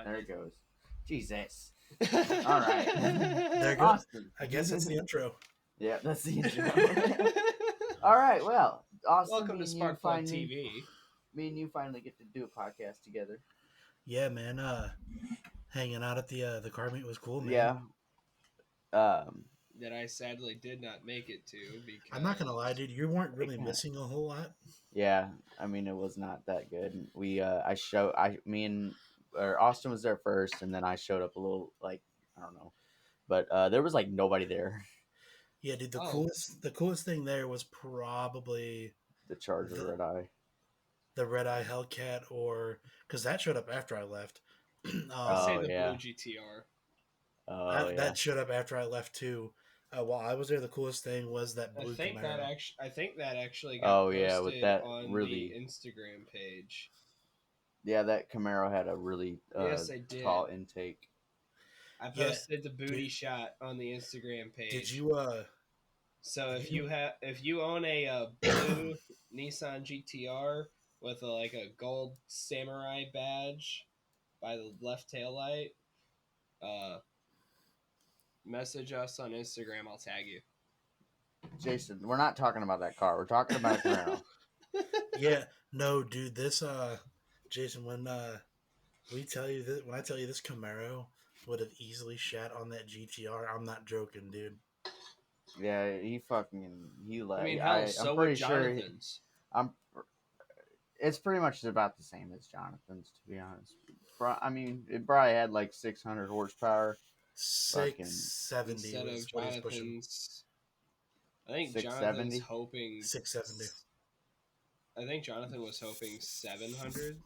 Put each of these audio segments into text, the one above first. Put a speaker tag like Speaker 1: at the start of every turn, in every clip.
Speaker 1: There it goes. Jesus. All right.
Speaker 2: There it goes.
Speaker 1: Austin.
Speaker 2: I guess that's the intro.
Speaker 1: Yeah, that's the intro. All right. Well, Austin,
Speaker 3: Welcome to Sparkplug TV.
Speaker 1: Me and you finally get to do a podcast together.
Speaker 2: Yeah, man. Hanging out at the car meet was cool, man.
Speaker 1: Yeah.
Speaker 3: That I sadly did not make it to because
Speaker 2: I'm not gonna lie, dude. You weren't really missing a whole lot.
Speaker 1: Yeah, I mean, it was not that good. Austin was there first, and then I showed up a little, like, I don't know, but there was like nobody there.
Speaker 2: Yeah, dude. The coolest thing there was probably
Speaker 1: The Charger Red Eye.
Speaker 2: The Red Eye Hellcat, or because that showed up after I left.
Speaker 3: I'll say the Blue GTR.
Speaker 2: That showed up after I left too. While I was there, the coolest thing was that blue Camaro.
Speaker 3: I think that actually got posted
Speaker 1: with that
Speaker 3: on
Speaker 1: really
Speaker 3: the Instagram page.
Speaker 1: Yeah, that Camaro had a really tall intake.
Speaker 3: I posted the booty shot on the Instagram page.
Speaker 2: Did you?
Speaker 3: So if you own a blue Nissan GTR with a gold samurai badge by the left taillight, message us on Instagram. I'll tag you.
Speaker 1: Jason, we're not talking about that car. We're talking about a Camaro.
Speaker 2: Yeah, no, dude. This Jason, when I tell you this Camaro would have easily shat on that GTR, I'm not joking, dude.
Speaker 1: Yeah, he left.
Speaker 3: I mean, hell, so would Jonathan's.
Speaker 1: It's pretty much about the same as Jonathan's, to be honest. I mean, it probably had like 600 horsepower.
Speaker 2: 670
Speaker 3: instead
Speaker 2: was
Speaker 3: of
Speaker 2: what he's pushing.
Speaker 3: I think
Speaker 1: 670?
Speaker 3: Jonathan's hoping
Speaker 2: 670.
Speaker 3: I think Jonathan was hoping 700.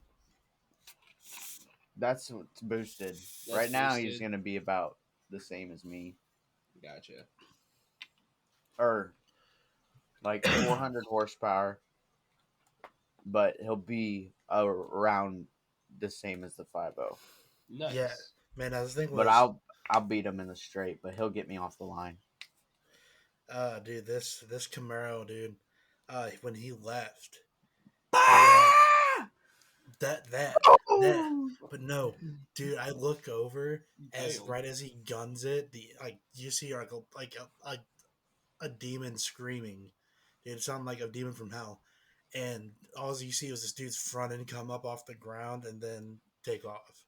Speaker 1: That's what's boosted. Right now, he's going to be about the same as me.
Speaker 3: Gotcha.
Speaker 1: Or like 400 horsepower, but he'll be around the same as the 5.0.
Speaker 3: Nice.
Speaker 2: Yeah, man. I was thinking,
Speaker 1: but I'll beat him in the straight, but he'll get me off the line.
Speaker 2: Dude, this Camaro, dude. When he left, but no, dude. I look over right as he guns it. You see like a demon screaming. Dude, it sounded like a demon from hell. And all you see was this dude's front end come up off the ground and then take off.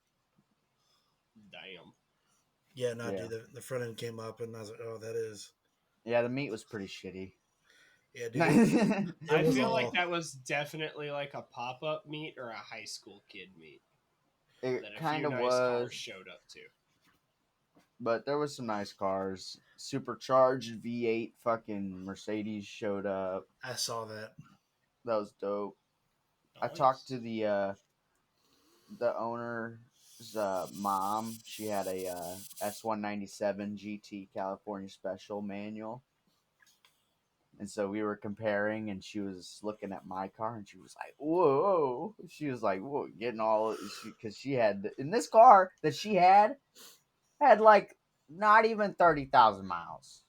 Speaker 3: Damn.
Speaker 2: Yeah, dude, the front end came up and I was like, oh, that is.
Speaker 1: Yeah, the meat was pretty shitty.
Speaker 2: Yeah, dude.
Speaker 3: I feel like that was definitely like a pop-up meet or a high school kid meet.
Speaker 1: It kind of was.
Speaker 3: Cars showed up too.
Speaker 1: But there was some nice cars. Supercharged V8 fucking Mercedes showed up.
Speaker 2: I saw that.
Speaker 1: That was dope.
Speaker 3: Nice.
Speaker 1: I talked to the owner's mom. She had a S197 GT California Special manual. And so we were comparing, and she was looking at my car, and she was like, whoa. She was like, whoa, getting all, because she had, in this car that she had like not even 30,000 miles.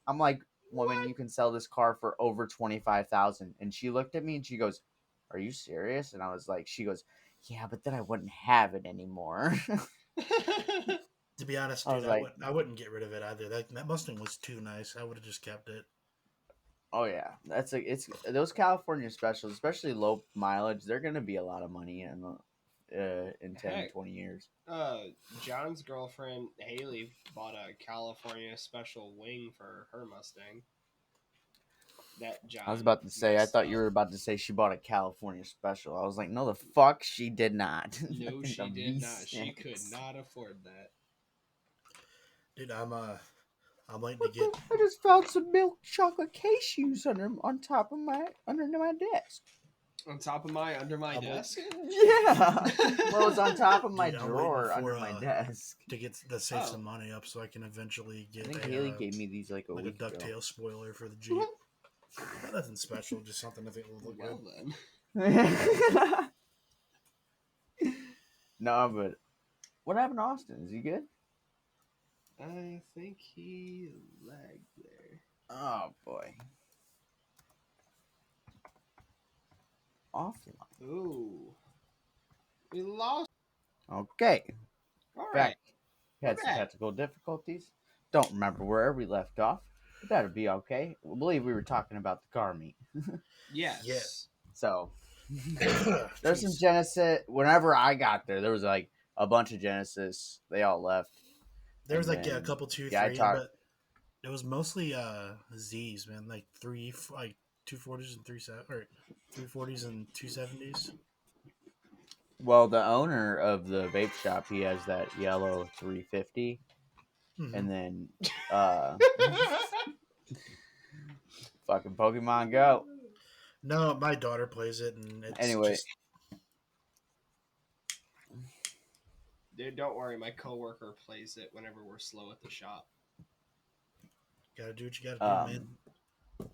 Speaker 1: I'm like, woman, you can sell this car for over 25,000. And she looked at me and she goes, are you serious? And I was like, she goes, yeah, but then I wouldn't have it anymore.
Speaker 2: To be honest, dude, I wouldn't get rid of it either. That Mustang was too nice. I would have just kept it.
Speaker 1: Oh yeah, it's those California specials, especially low mileage. They're gonna be a lot of money in 10, 20 years.
Speaker 3: John's girlfriend Haley bought a California special wing for her Mustang.
Speaker 1: I was about to say, I thought you were about to say she bought a California special. I was like, no, the fuck, she did not.
Speaker 3: No, she did not. She could not afford that.
Speaker 2: Dude, I'm waiting to get.
Speaker 1: I just found some milk chocolate cashews under my desk.
Speaker 3: On top of under my desk?
Speaker 1: Yeah. Well, it's on top of my drawer under my desk.
Speaker 2: To save some money up so I can eventually get.
Speaker 1: I think Haley gave me these like a week ago.
Speaker 2: DuckTales spoiler for the Jeep. Nothing special, just something I think will look good.
Speaker 3: Then.
Speaker 1: No, but what happened to Austin? Is he good?
Speaker 3: I think he lagged there.
Speaker 1: Oh boy. Offline.
Speaker 3: Ooh. We lost.
Speaker 1: Okay.
Speaker 3: All
Speaker 1: In
Speaker 3: right,
Speaker 1: fact, we had
Speaker 3: we're
Speaker 1: some
Speaker 3: back.
Speaker 1: technical difficulties. Don't remember where we left off, but that'll be okay. I believe we were talking about the car meet.
Speaker 2: Yeah.
Speaker 3: Yes.
Speaker 1: So there's some
Speaker 2: Jeez.
Speaker 1: Genesis. Whenever I got there was like a bunch of Genesis. They all left,
Speaker 2: There was
Speaker 1: and
Speaker 2: like a
Speaker 1: then
Speaker 2: couple two
Speaker 1: yeah, I
Speaker 2: threes,
Speaker 1: talked.
Speaker 2: but it was mostly Z's, man. Like like 240s and 340s and 270s.
Speaker 1: Well, the owner of the vape shop, he has that yellow 350,
Speaker 2: Mm-hmm.
Speaker 1: and then fucking Pokemon Go.
Speaker 2: No, my daughter plays it, and it's
Speaker 1: Anyway,
Speaker 2: just
Speaker 3: Dude, don't worry. My coworker plays it whenever we're slow at the shop.
Speaker 2: gotta do what you gotta do, man.
Speaker 1: um,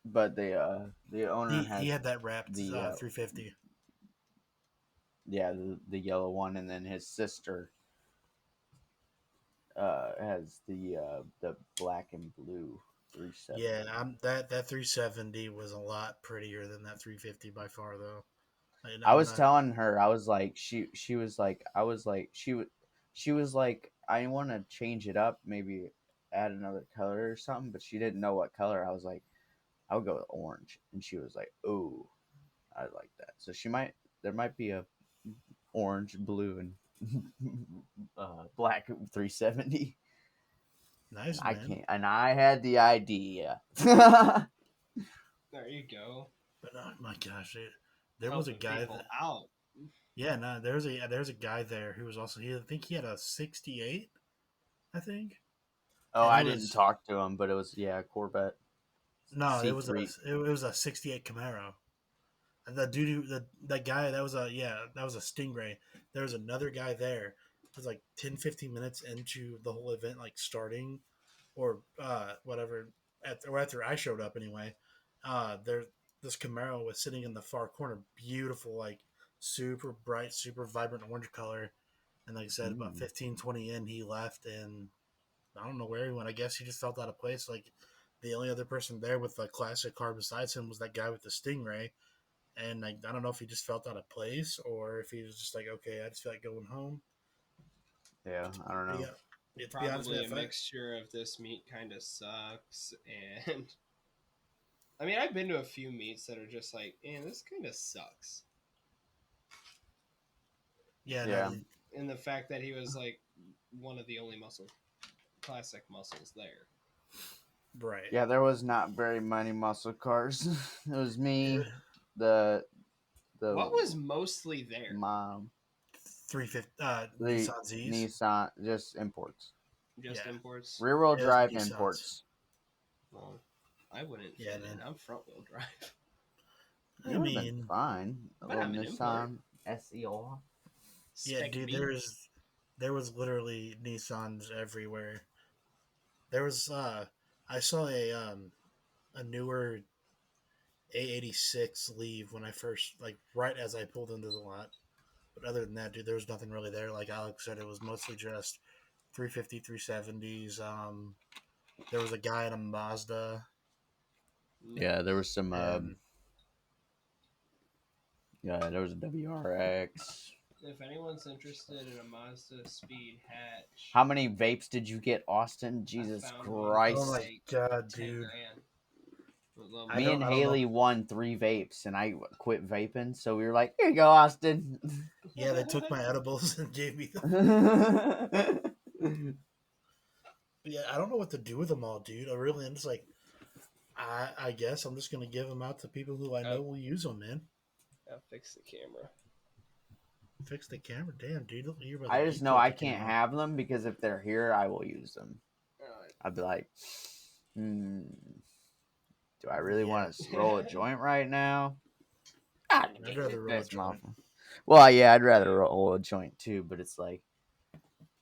Speaker 1: but the owner
Speaker 2: He
Speaker 1: has
Speaker 2: had that wrapped
Speaker 1: the
Speaker 2: 350.
Speaker 1: yeah, the yellow one, and then his sister has the black and blue 370.
Speaker 2: Yeah, that 370 was a lot prettier than that 350 by far, though. And
Speaker 1: I
Speaker 2: I'm
Speaker 1: was
Speaker 2: not.
Speaker 1: telling her, I was like, she was like, I was like, she was like, I want to change it up, maybe add another color or something, but she didn't know what color. I was like, I would go with orange, and she was like, oh, I like that. So there might be a orange, blue, and black 370.
Speaker 2: Nice,
Speaker 1: I
Speaker 2: man.
Speaker 1: can't, and I had the idea. Yeah,
Speaker 3: There you go.
Speaker 2: But oh my gosh, there was a
Speaker 3: Helping
Speaker 2: guy
Speaker 3: people
Speaker 2: that.
Speaker 3: out.
Speaker 2: Yeah, no, there's a guy there who was also I think he had a 68, I think,
Speaker 1: oh,
Speaker 2: and it
Speaker 1: I didn't
Speaker 2: was
Speaker 1: talk to him, but it was Corvette
Speaker 2: no,
Speaker 1: C3.
Speaker 2: it was a 68 Camaro. And the dude who that guy that was a Stingray. There was another guy there. It was like 10-15 minutes into the whole event, like starting or whatever or after I showed up anyway. There this Camaro was sitting in the far corner, beautiful, like super bright, super vibrant orange color. And like I said, about
Speaker 1: Mm.
Speaker 2: 15-20 in, he left, and I don't know where he went. I guess he just felt out of place. Like the only other person there with a classic car besides him was that guy with the Stingray, and like, I don't know if he just felt out of place or if he was just like, okay, I just feel like going home.
Speaker 1: Yeah, I don't know.
Speaker 2: Yeah, to be honest, man,
Speaker 3: Probably a mixture of this meat kind of sucks, and I mean, I've been to a few meats that are just like, man, this kind of sucks.
Speaker 2: yeah, no,
Speaker 1: Yeah,
Speaker 3: And the fact that he was like one of the only classic muscles there.
Speaker 2: right.
Speaker 1: yeah. There was not very many muscle cars. It was
Speaker 2: Yeah,
Speaker 1: me, the
Speaker 3: What was mostly there?
Speaker 1: mom,
Speaker 2: 350
Speaker 1: the
Speaker 2: Nissan Z's.
Speaker 1: Nissan, just imports,
Speaker 3: Just
Speaker 2: Yeah,
Speaker 3: imports?
Speaker 1: rear wheel
Speaker 2: it was
Speaker 1: drive
Speaker 2: Nissans.
Speaker 1: imports.
Speaker 3: Well, I wouldn't
Speaker 2: Yeah,
Speaker 3: fit in.
Speaker 2: man.
Speaker 3: I'm front wheel drive.
Speaker 2: I
Speaker 1: You would have been
Speaker 2: mean,
Speaker 1: fine. A
Speaker 3: But
Speaker 1: little
Speaker 3: I'm an import.
Speaker 1: Nissan SER.
Speaker 2: yeah,
Speaker 3: Spec
Speaker 2: dude,
Speaker 3: meat.
Speaker 2: there was literally Nissans everywhere. There was I saw a newer A86 leave when I first, like, right as I pulled into the lot. But other than that, dude, there was nothing really there. Like Alex said, it was mostly just 350, 370s. There was a guy in a Mazda,
Speaker 1: Yeah, there was some.
Speaker 2: and
Speaker 1: Yeah, there was a WRX.
Speaker 3: If anyone's interested in a Mazda Speed hatch,
Speaker 1: How many vapes did you get, Austin?
Speaker 3: I
Speaker 1: Jesus
Speaker 3: found one
Speaker 2: oh
Speaker 3: for
Speaker 1: Christ!
Speaker 2: my
Speaker 3: like
Speaker 2: god,
Speaker 3: 10
Speaker 2: dude,
Speaker 3: grand. A little
Speaker 1: Me and
Speaker 2: I don't know.
Speaker 1: Haley won 3 vapes, and I quit vaping. So we were like, "Here you go, Austin."
Speaker 2: Yeah, they took my edibles and gave me them. But yeah, I don't know what to do with them all, dude. I really am just like, I guess I'm just gonna give them out to people who I know
Speaker 3: Oh,
Speaker 2: will use them, man.
Speaker 3: I'll fix the camera.
Speaker 2: Fix the camera, damn, dude. You're about to
Speaker 1: I just know
Speaker 2: decoy
Speaker 1: I
Speaker 2: the
Speaker 1: can't
Speaker 2: camera.
Speaker 1: have them because if they're here, I will use them.
Speaker 3: Alright.
Speaker 1: I'd be like, hmm, do I really
Speaker 2: Yeah,
Speaker 1: want to roll a joint right now? Ah,
Speaker 2: I'd rather roll a
Speaker 1: that's my
Speaker 2: joint.
Speaker 1: Well, yeah, I'd rather roll a joint too, but it's like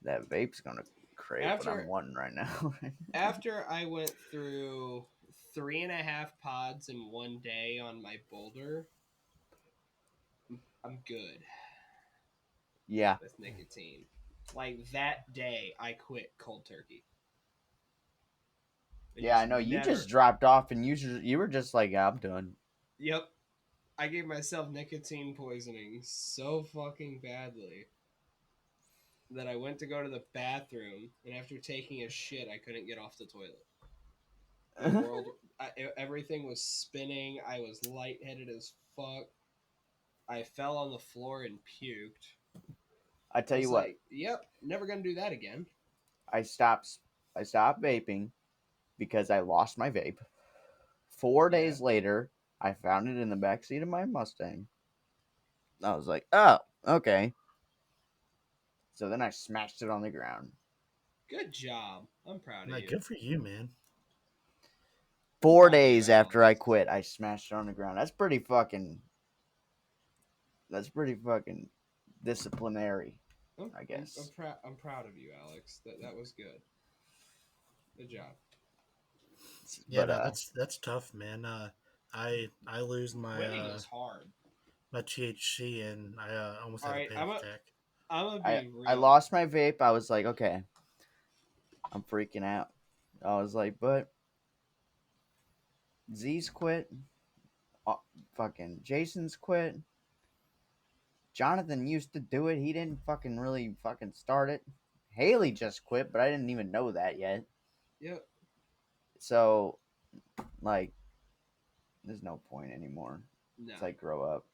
Speaker 1: that vape's gonna crave what I'm
Speaker 3: After
Speaker 1: wanting right now.
Speaker 3: after I went through 3.5 pods in one day on my boulder, I'm good
Speaker 1: Yeah,
Speaker 3: with nicotine. Like that day, I quit cold turkey. And
Speaker 1: yeah, I
Speaker 3: just
Speaker 1: know. You
Speaker 3: never.
Speaker 1: just dropped off, and you were just like, I'm done.
Speaker 3: Yep, I gave myself nicotine poisoning so fucking badly. that I went to go to the bathroom, and after taking a shit, I couldn't get off the toilet. My world, everything was spinning. I was lightheaded as fuck. I fell on the floor and puked.
Speaker 1: I
Speaker 3: I
Speaker 1: tell you
Speaker 3: was
Speaker 1: what,
Speaker 3: like, "Yep, never gonna do that again."
Speaker 1: I stopped vaping because I lost my vape. 4 days
Speaker 3: Yeah.
Speaker 1: later, I found it in the backseat of my Mustang. I was like, oh, okay. So then I smashed it on the ground.
Speaker 3: Good job. I'm proud of
Speaker 2: Like,
Speaker 3: you.
Speaker 2: good for you, man.
Speaker 1: Four
Speaker 3: Proud of you,
Speaker 1: days after I
Speaker 3: Alex.
Speaker 1: quit, I smashed it on the ground. That's pretty fucking. That's pretty fucking disciplinary, I guess.
Speaker 3: I'm proud of you, Alex. That was good. Good job.
Speaker 2: Yeah,
Speaker 1: But
Speaker 2: no, that's tough, man. I lose my
Speaker 3: Quitting is hard.
Speaker 2: my THC and I almost
Speaker 3: All
Speaker 2: had a
Speaker 3: right,
Speaker 2: panic attack.
Speaker 3: I'm gonna
Speaker 1: I
Speaker 3: be
Speaker 1: I
Speaker 3: real.
Speaker 1: lost my vape. I was like, okay, I'm freaking out. I was like, but Z's quit. Uh, fucking Jason's quit. Jonathan used to do it. He didn't fucking really fucking start it. Haley just quit, but I didn't even know that yet.
Speaker 3: Yep.
Speaker 1: So, like, there's no point anymore.
Speaker 3: No.
Speaker 1: It's like grow up.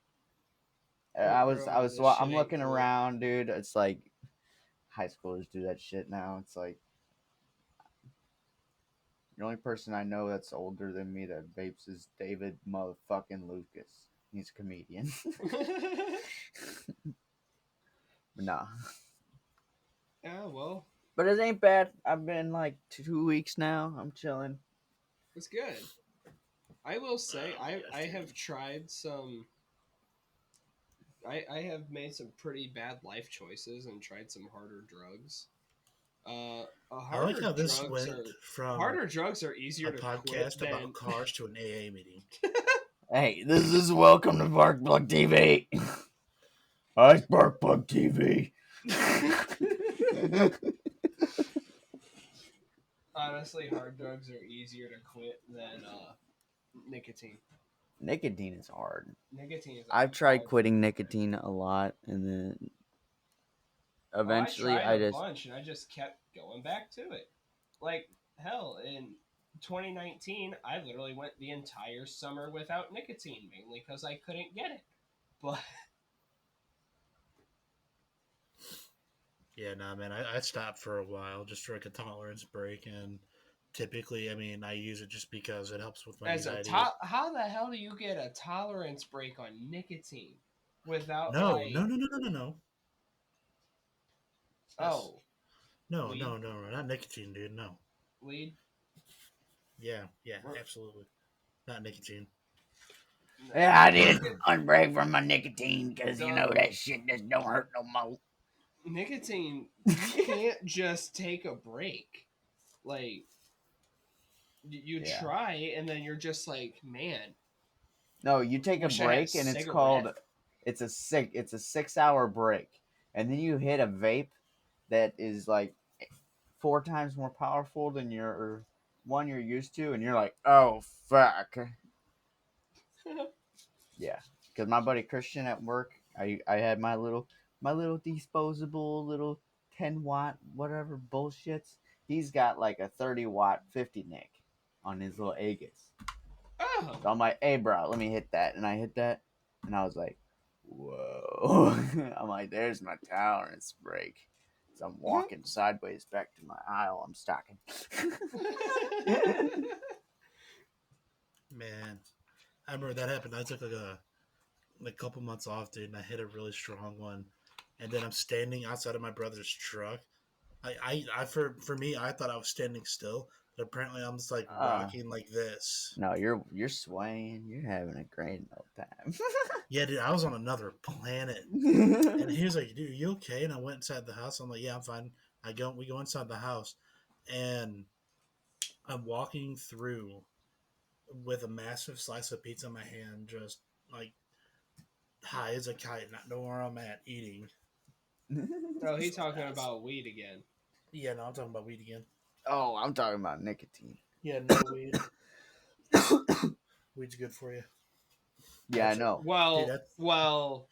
Speaker 3: Grow up. This shit
Speaker 1: I'm
Speaker 3: ain't
Speaker 1: looking
Speaker 3: cool.
Speaker 1: around, dude. It's like high schoolers do that shit now. It's like the only person I know that's older than me that vapes is David motherfucking Lucas. He's a comedian. Nah.
Speaker 3: Yeah, well,
Speaker 1: But it ain't bad. I've been like 2 weeks now. I'm chilling.
Speaker 3: it's good. I will say,
Speaker 2: Oh, yes,
Speaker 3: I
Speaker 2: dude.
Speaker 3: have tried some. I have made some pretty bad life choices and tried some harder drugs.
Speaker 2: I like how this went from
Speaker 3: Harder drugs are easier
Speaker 2: a
Speaker 3: to quit
Speaker 2: podcast about
Speaker 3: than.
Speaker 2: cars to an AA meeting.
Speaker 1: Hey, this is welcome to Sparkplug TV. Hi, Sparkplug TV.
Speaker 3: Honestly, hard drugs are easier to quit than nicotine.
Speaker 1: Nicotine is hard.
Speaker 3: Nicotine is
Speaker 1: I've
Speaker 3: a
Speaker 1: tried
Speaker 3: hard
Speaker 1: quitting
Speaker 3: one to quit.
Speaker 1: nicotine a lot, and then
Speaker 3: Oh, I
Speaker 1: eventually
Speaker 3: tried
Speaker 1: I
Speaker 3: a
Speaker 1: just
Speaker 3: bunch and I just kept going back to it. Like, hell, in 2019, I literally went the entire summer without nicotine, mainly because I couldn't get it. But,
Speaker 2: Yeah, nah, man. I stopped for a while just for like a tolerance break, and typically, I mean, I use it just because it helps with my anxiety.
Speaker 3: how the hell do you get a tolerance break on nicotine without,
Speaker 2: No,
Speaker 3: like,
Speaker 2: no, no, no, no, no, no. Yes.
Speaker 3: oh,
Speaker 2: No,
Speaker 3: weed?
Speaker 2: no, no, no, not nicotine, dude. No.
Speaker 3: Weed?
Speaker 2: Yeah, yeah,
Speaker 3: We're-
Speaker 2: absolutely. Not nicotine.
Speaker 1: yeah, I need
Speaker 3: Nicotine,
Speaker 1: a break from my nicotine because you know
Speaker 3: the
Speaker 1: that shit just don't hurt no more.
Speaker 3: nicotine, you can't just take a break. Like, you
Speaker 1: Yeah.
Speaker 3: try and then you're just like, man,
Speaker 1: No, you take a
Speaker 3: wish I had a
Speaker 1: break and it's called
Speaker 3: cigarette.
Speaker 1: it's a 6 hour break, and then you hit a vape that is like 4 times more powerful than your one you're used to, and you're like, oh fuck. Yeah, because my buddy Christian at work, I had my little disposable little 10 watt whatever bullshits. He's got like a 30 watt 50 nick on his little Aegis.
Speaker 3: Oh,
Speaker 1: So I'm like, hey bro, let me hit that, and I hit that, and I was like, whoa. I'm like, there's my tolerance break. So I'm walking sideways back to my aisle I'm stocking.
Speaker 2: Man, I remember that happened. I took like a couple months off, dude, and I hit a really strong one. And then I'm standing outside of my brother's truck. For me, I thought I was standing still, but apparently I'm just like
Speaker 1: uh,
Speaker 2: rocking like this.
Speaker 1: no, you're swaying. You're having a great old time.
Speaker 2: Yeah, dude, I was on another planet. And he was like, "Dude, you okay?" And I went inside the house. I'm like, "Yeah, I'm fine." We go inside the house, and I'm walking through with a massive slice of pizza in my hand, just like high as a kite, not know where I'm at, eating.
Speaker 3: oh, he's
Speaker 2: Just
Speaker 3: talking
Speaker 2: ass.
Speaker 3: about weed again.
Speaker 2: Yeah, no, I'm talking about weed again.
Speaker 1: Oh, I'm talking about nicotine.
Speaker 2: Yeah, no weed. Weed's good for you.
Speaker 1: Yeah, I
Speaker 2: That's
Speaker 1: know.
Speaker 2: dude.
Speaker 3: Well,
Speaker 2: That's
Speaker 3: well,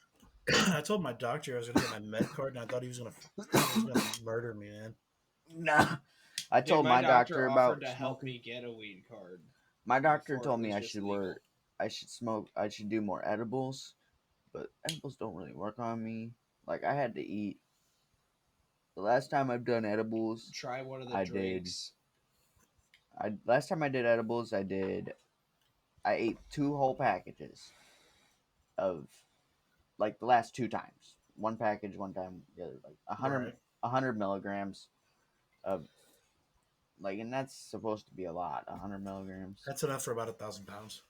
Speaker 2: I told my doctor I was gonna get my med card, and I thought he was gonna murder me, man.
Speaker 1: Nah. I
Speaker 3: Dude,
Speaker 1: told
Speaker 3: my
Speaker 1: my
Speaker 3: doctor
Speaker 1: doctor
Speaker 3: offered
Speaker 1: about
Speaker 3: to help
Speaker 1: smoking.
Speaker 3: me get a weed card
Speaker 1: My doctor
Speaker 3: before it
Speaker 1: told me
Speaker 3: was
Speaker 1: I
Speaker 3: just
Speaker 1: should
Speaker 3: legal.
Speaker 1: work. I should smoke. I should do more edibles, but edibles don't really work on me. Like I had to eat. The last time I've done edibles,
Speaker 3: Try one of the
Speaker 1: I did.
Speaker 3: drinks.
Speaker 1: I last time I did edibles, I did. I ate 2 whole packages of like the last 2 times. One package, one time the other. Like
Speaker 2: Right.
Speaker 1: 100 milligrams of like, and that's supposed to be a lot. 100 milligrams.
Speaker 2: That's enough for about 1,000 pounds.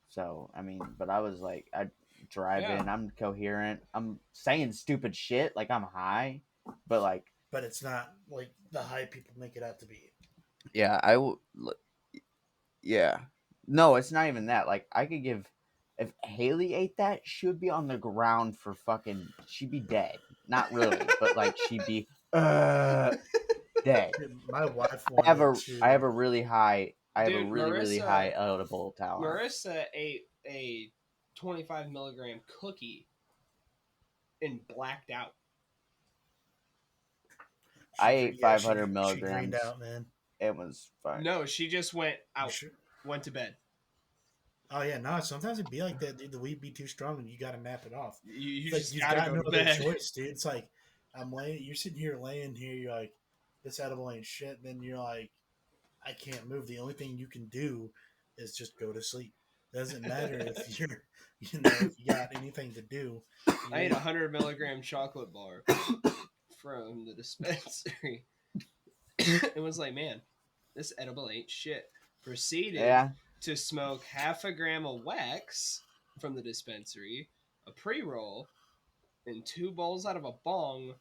Speaker 1: So I mean, but I was like, I drive
Speaker 3: Yeah.
Speaker 1: in. I'm coherent. I'm saying stupid shit like I'm high, but like,
Speaker 2: But it's not like the high people make it out to be.
Speaker 1: yeah, I will. Yeah, no, it's not even that. Like I could give. If Haley ate that, she would be on the ground for fucking. She'd be dead. Not really, but like she'd be dead.
Speaker 2: Dude, my wife
Speaker 1: I have
Speaker 2: wanted
Speaker 1: a I have
Speaker 2: to.
Speaker 1: a really high. I have a
Speaker 3: Dude,
Speaker 1: really
Speaker 3: Marissa
Speaker 1: high edible tolerance.
Speaker 3: Marissa ate a 25 milligram cookie and blacked out.
Speaker 1: I ate
Speaker 2: Yeah,
Speaker 1: 500
Speaker 2: she greened
Speaker 1: milligrams.
Speaker 2: out, man.
Speaker 1: It was fine.
Speaker 3: No, she just went
Speaker 2: You
Speaker 3: out,
Speaker 2: sure?
Speaker 3: went to bed.
Speaker 2: Oh yeah, no. Sometimes it'd be like that, dude. The weed be too strong, and you got to nap it off.
Speaker 3: You
Speaker 2: It's like
Speaker 3: just
Speaker 2: you've
Speaker 3: gotta
Speaker 2: got
Speaker 3: go
Speaker 2: no
Speaker 3: to
Speaker 2: other
Speaker 3: bed.
Speaker 2: choice, dude. It's like I'm laying. You're sitting here laying here. You're like, this edible ain't shit. Then you're like, I can't move. The only thing you can do is just go to sleep. Doesn't matter if you're, if you got anything to do.
Speaker 3: I
Speaker 2: You
Speaker 3: ate a
Speaker 2: ain't.
Speaker 3: 100 milligram chocolate bar from the dispensary. It was like, man, this edible ain't shit. Proceeded
Speaker 1: Yeah,
Speaker 3: to smoke half a gram of wax from the dispensary, a pre roll, and 2 bowls out of a bong.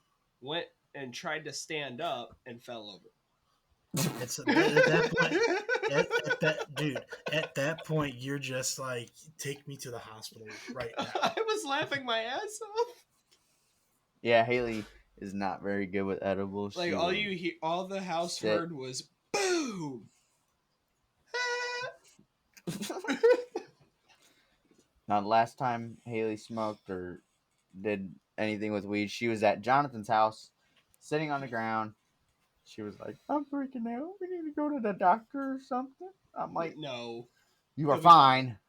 Speaker 3: Went and tried to stand up and fell over.
Speaker 2: It's at that point. At that dude, at that point, you're just like, take me to the hospital right now.
Speaker 3: I was laughing my ass off.
Speaker 1: yeah. Haley is not very good with edibles.
Speaker 3: Like
Speaker 1: She will
Speaker 3: all the house
Speaker 1: sit.
Speaker 3: heard was boom.
Speaker 1: Now, the last time Haley smoked or did anything with weed, she was at Jonathan's house, sitting on the ground. She was like, "I'm freaking out. We need to go to the doctor or something." I'm like,
Speaker 3: No,
Speaker 1: "You are
Speaker 3: you'll be fine.
Speaker 1: fine."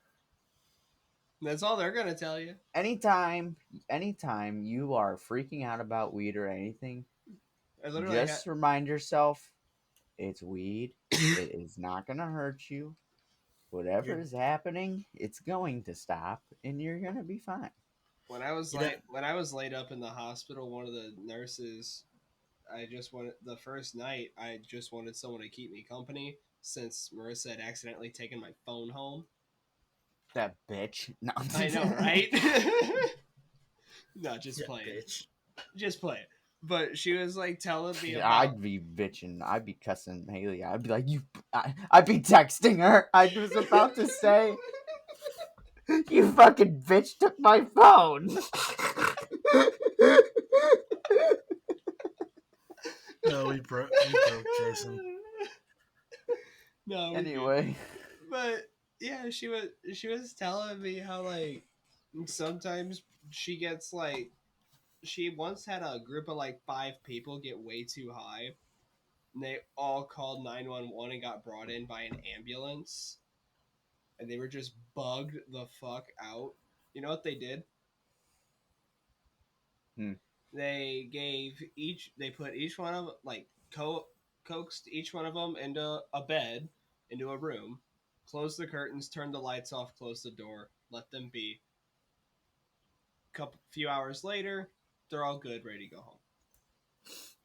Speaker 3: That's all they're gonna tell you.
Speaker 1: Anytime you are freaking out about weed or anything,
Speaker 3: I literally had.
Speaker 1: just remind yourself it's weed. It is not gonna hurt you. Whatever
Speaker 2: You're
Speaker 1: is happening, it's going to stop, and you're gonna be fine.
Speaker 2: you know
Speaker 3: When I was laid up in the hospital, one of the nurses, I just wanted the first night. I just wanted someone to keep me company since Marissa had accidentally taken my phone home.
Speaker 1: That bitch. No.
Speaker 3: I know, right? No, just
Speaker 2: yeah,
Speaker 3: playing,
Speaker 2: bitch.
Speaker 3: just playing. But she was like telling me about.
Speaker 1: I'd be bitching. I'd be cussing Haley. I'd be like, I'd be texting her. I was about to say, "You fucking bitch took my phone."
Speaker 2: No, we broke Jason.
Speaker 3: No, we're good.
Speaker 1: Anyway,
Speaker 3: But yeah, she was telling me how like sometimes she gets like she once had a group of like 5 people get way too high. And they all called 911 and got brought in by an ambulance. And they were just bugged the fuck out. You know what they did?
Speaker 1: Hmm.
Speaker 3: They put each one of like coaxed each one of them into a bed, into a room, closed the curtains, turned the lights off, closed the door, let them be. Couple few hours later, they're all good, ready to go home.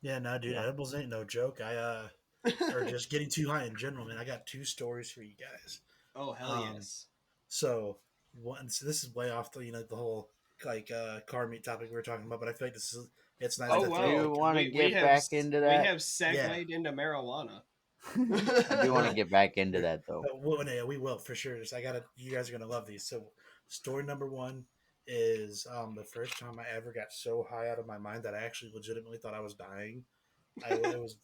Speaker 2: Yeah, no, dude,
Speaker 1: yeah.
Speaker 2: edibles ain't no joke. Or just getting too high in general, man. I got 2 stories for you guys.
Speaker 3: Oh hell
Speaker 2: Um,
Speaker 3: yes.
Speaker 2: so so this is way off the whole like car meat topic we were talking about, but I feel like it's nice
Speaker 3: Oh
Speaker 2: to
Speaker 1: I
Speaker 2: throw
Speaker 1: do
Speaker 3: wow,
Speaker 2: like
Speaker 1: want to
Speaker 3: we
Speaker 1: get
Speaker 3: have
Speaker 1: back into
Speaker 3: we
Speaker 1: that.
Speaker 3: have segued
Speaker 2: yeah.
Speaker 3: into marijuana.
Speaker 1: I do want to
Speaker 2: Well,
Speaker 1: get back into that though.
Speaker 2: yeah, we will for sure. Just I gotta, you guys are gonna love these. So, story number one is the first time I ever got so high out of my mind that I actually legitimately thought I was dying. It was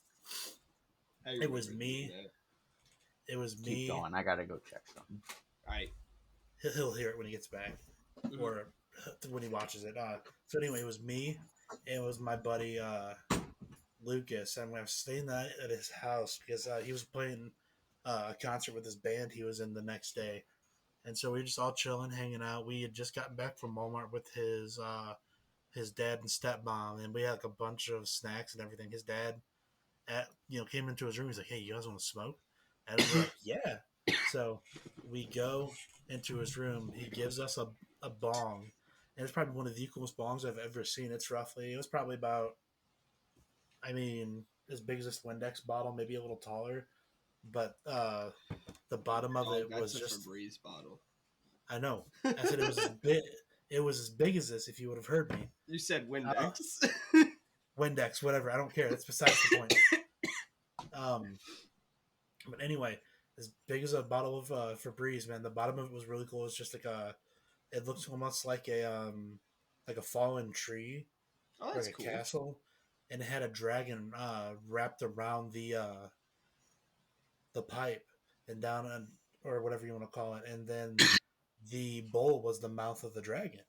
Speaker 3: I
Speaker 2: it was
Speaker 3: remember doing
Speaker 2: me.
Speaker 3: that.
Speaker 2: It was
Speaker 1: Keep
Speaker 2: me.
Speaker 1: going. I gotta go check something.
Speaker 3: All right.
Speaker 2: He'll hear it when he gets back,
Speaker 3: Mhm.
Speaker 2: or when he watches it. So anyway, it was me, and it was my buddy Lucas, and we were staying that at his house because he was playing a concert with his band he was in the next day, and so we were just all chilling, hanging out. We had just gotten back from Walmart with his dad and stepmom, and we had like a bunch of snacks and everything. His dad, came into his room. He's like, "Hey, you guys want to smoke?" And we're like, "Yeah." So we go into his room. He gives us a bong, and it's probably one of the coolest bongs I've ever seen. It was probably about, I mean, as big as this Windex bottle, maybe a little taller, but the bottom of
Speaker 3: Oh,
Speaker 2: it
Speaker 3: that's
Speaker 2: was
Speaker 3: a
Speaker 2: just,
Speaker 3: Febreze bottle.
Speaker 2: I know. I said it was as big. It was as big as this. If you would have heard me,
Speaker 3: You said
Speaker 2: uh,
Speaker 3: Windex.
Speaker 2: Windex, whatever. I don't care. That's besides the point. Um, but anyway, as big as a bottle of Febreze, man. The bottom of it was really cool. It's just like it looks almost like a fallen tree,
Speaker 3: Oh,
Speaker 2: or
Speaker 3: that's
Speaker 2: like a
Speaker 3: cool.
Speaker 2: castle, and it had a dragon wrapped around the pipe and down on, or whatever you want to call it, and then the bowl was the mouth of the dragon.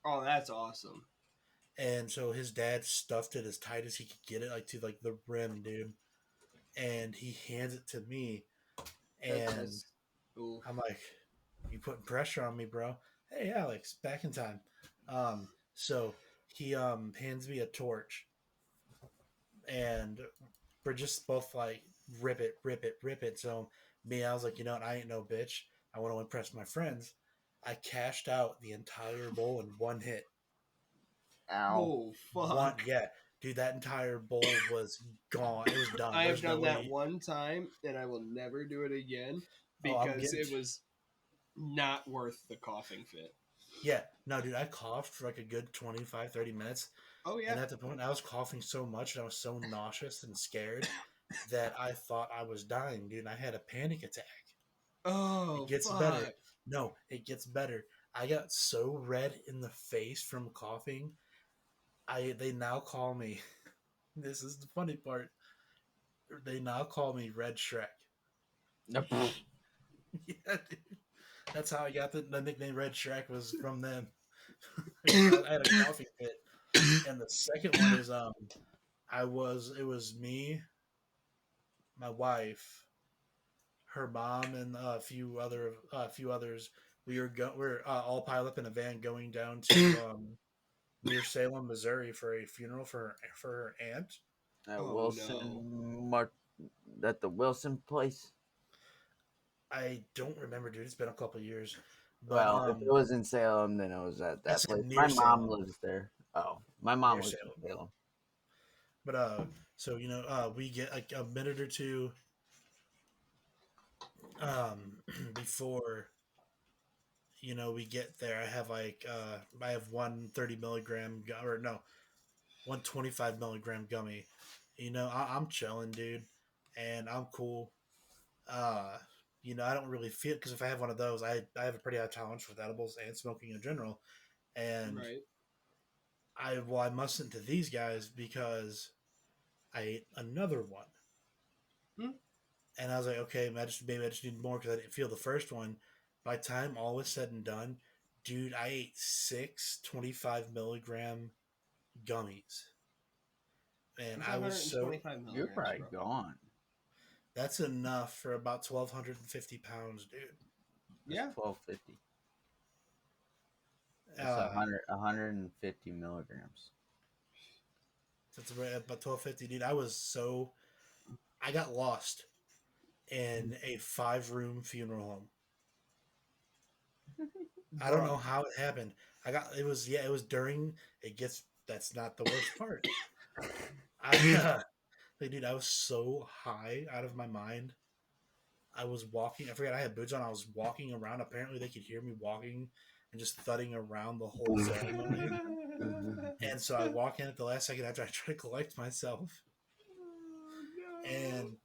Speaker 3: Oh, that's awesome.
Speaker 2: And so his dad stuffed it as tight as he could get it, like to like the rim, dude. And he hands it to me, and
Speaker 3: That's ooh.
Speaker 2: I'm like, "You putting pressure on me, bro?" Hey, Alex, back in time. So he hands me a torch, and we're just both like, "Rip it, rip it, rip it." So me, I was like, you know what? I ain't no bitch. I want to impress my friends. I cashed out the entire bowl in one hit.
Speaker 1: Ow.
Speaker 3: Oh
Speaker 2: One,
Speaker 3: fuck.
Speaker 2: yeah, dude, that entire bowl was gone. It was done.
Speaker 3: I have
Speaker 2: There's no
Speaker 3: done that
Speaker 2: way.
Speaker 3: one time and I will never do it again
Speaker 2: Oh, I'm
Speaker 3: because
Speaker 2: getting.
Speaker 3: it was not worth the coughing fit.
Speaker 2: Yeah, no, dude, I coughed for like a good 25, 30 minutes.
Speaker 3: Oh
Speaker 2: And
Speaker 3: yeah.
Speaker 2: at the point, I was coughing so much and I was so nauseous and scared that I thought I was dying, dude. And I had a panic attack. It
Speaker 3: Oh
Speaker 2: gets better.
Speaker 3: fuck.
Speaker 2: No, it gets better. I got so red in the face from coughing. They now call me. This is the funny part. They now call me Red Shrek. Yeah, dude. That's how I got the nickname Red Shrek was from them. I had a coughing fit. And the second one is it was me, my wife, her mom, and a few others. We're all piled up in a van going down to near Salem, Missouri for a funeral for her aunt.
Speaker 1: At
Speaker 3: Oh no.
Speaker 1: Wilson Mark at the Wilson place.
Speaker 2: I don't remember, dude. It's been a couple years, but
Speaker 1: Well, if it was in Salem, then it was at
Speaker 2: I
Speaker 1: that
Speaker 2: said
Speaker 1: place.
Speaker 2: near
Speaker 1: My mom
Speaker 2: Salem,
Speaker 1: lives there. Oh, my mom
Speaker 2: near
Speaker 1: lives in
Speaker 2: Salem.
Speaker 1: Salem.
Speaker 2: But so we get like a minute or two before we get there. I have one 30 milligram or no 125 milligram gummy. I'm chilling, dude, and I'm cool. Uh, I don't really feel, because if I have one of those, I have a pretty high tolerance for edibles and smoking in general, and
Speaker 3: Right.
Speaker 2: I mustn't to these guys because I ate another one,
Speaker 3: Hmm?
Speaker 2: and I was like, okay, maybe I just need more because I didn't feel the first one. By the time all was said and done, dude, I ate six 25 milligram gummies, and
Speaker 3: It's
Speaker 2: I was so
Speaker 3: 125
Speaker 1: You're
Speaker 3: milligrams,
Speaker 1: probably
Speaker 3: bro.
Speaker 1: gone.
Speaker 2: that's enough for about 1,250 pounds, dude.
Speaker 1: That's
Speaker 3: Yeah.
Speaker 1: 1250. That's
Speaker 2: Uh,
Speaker 1: 150 milligrams.
Speaker 2: that's about 1,250, dude. I got lost in a 5 room funeral home. I don't
Speaker 3: Bruh.
Speaker 2: know how it happened. It was during. It gets That's not the worst part. I like, dude, I was so high out of my mind. I was walking. I forgot I had boots on. I was walking around. Apparently, they could hear me walking and just thudding around the whole ceremony. And so I walk in at the last second after I try to collect myself, and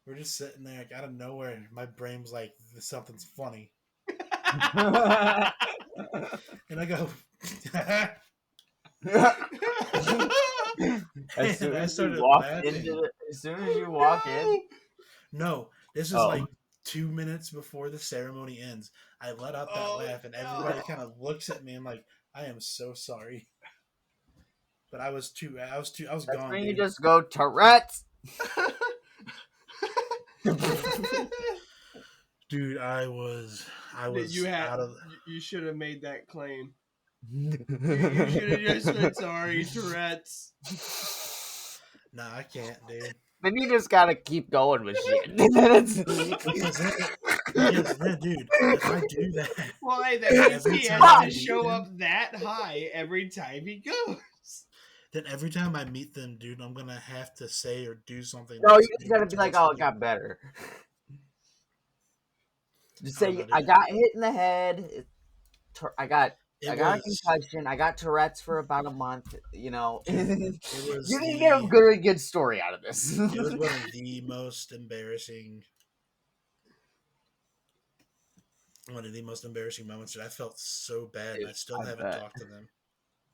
Speaker 2: we're just sitting there, like, out of nowhere. My brain was like, "Something's funny," and I go,
Speaker 1: As
Speaker 2: and
Speaker 1: soon
Speaker 2: I
Speaker 1: as you
Speaker 2: started
Speaker 1: walk
Speaker 2: laughing.
Speaker 1: as soon as you walk in,
Speaker 2: No, this is
Speaker 1: oh,
Speaker 2: like 2 minutes before the ceremony ends. I let out that
Speaker 3: Oh
Speaker 2: laugh, and
Speaker 3: no.
Speaker 2: everybody kind of looks at me. I'm like, I am so sorry. But I was
Speaker 1: That's
Speaker 2: gone,
Speaker 1: when you
Speaker 2: dude.
Speaker 1: just go Tourette's.
Speaker 2: Dude, I was
Speaker 3: You had
Speaker 2: out of.
Speaker 3: you should have made that claim. You should have just went sorry, Tourette's.
Speaker 2: Nah, I can't, dude.
Speaker 1: Then you just gotta keep going with shit. That's-
Speaker 2: Because then, dude, if I do that,
Speaker 3: Why? That means
Speaker 2: every
Speaker 3: he
Speaker 2: time
Speaker 3: has
Speaker 2: I
Speaker 3: to
Speaker 2: meet
Speaker 3: show
Speaker 2: them,
Speaker 3: up that high every time he goes.
Speaker 2: then every time I meet them, dude, I'm gonna have to say or do something
Speaker 1: No,
Speaker 2: that
Speaker 1: you just gotta be like,
Speaker 2: Tourette's
Speaker 1: "Oh,
Speaker 2: would
Speaker 1: it
Speaker 2: do.
Speaker 1: got better." Just
Speaker 2: I don't
Speaker 1: say,
Speaker 2: know,
Speaker 1: "I
Speaker 2: dude.
Speaker 1: got hit in the head. I got
Speaker 2: It
Speaker 1: a
Speaker 2: was
Speaker 1: concussion. I got Tourette's for about a month." You know,
Speaker 2: dude.
Speaker 1: you
Speaker 2: It was
Speaker 1: can get a
Speaker 2: the.
Speaker 1: very good story out of this.
Speaker 2: It was one of the most embarrassing. One of the most embarrassing moments, and I felt so bad, and I
Speaker 1: Dude,
Speaker 2: still
Speaker 1: I
Speaker 2: haven't
Speaker 1: bet.
Speaker 2: talked to them.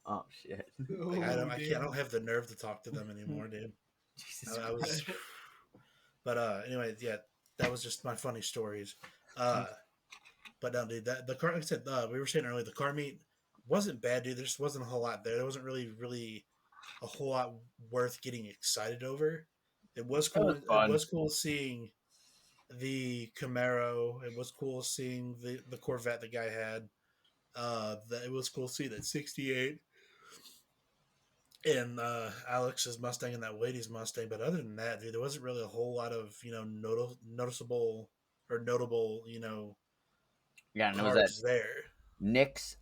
Speaker 1: Oh shit!
Speaker 2: Like
Speaker 3: Oh,
Speaker 2: I can't. I
Speaker 3: damn.
Speaker 2: don't have the nerve to talk to them anymore, dude.
Speaker 1: Jesus
Speaker 2: I was.
Speaker 1: Christ!
Speaker 2: But anyway, yeah, that was just my funny stories. Uh, but no, dude, that the car. Like I said, we were saying earlier, the car meet wasn't bad, dude. There just wasn't a whole lot there. There wasn't really a whole lot worth getting excited over. It was
Speaker 1: That
Speaker 2: cool.
Speaker 1: was
Speaker 2: It
Speaker 1: fun.
Speaker 2: was cool seeing the Camaro. It was cool seeing the Corvette the guy had. It was cool seeing that 68 and Alex's Mustang and that lady's Mustang. But other than that, dude, there wasn't really a whole lot of noticeable or notable
Speaker 1: Yeah, and it was at
Speaker 2: cars there.
Speaker 1: Nick's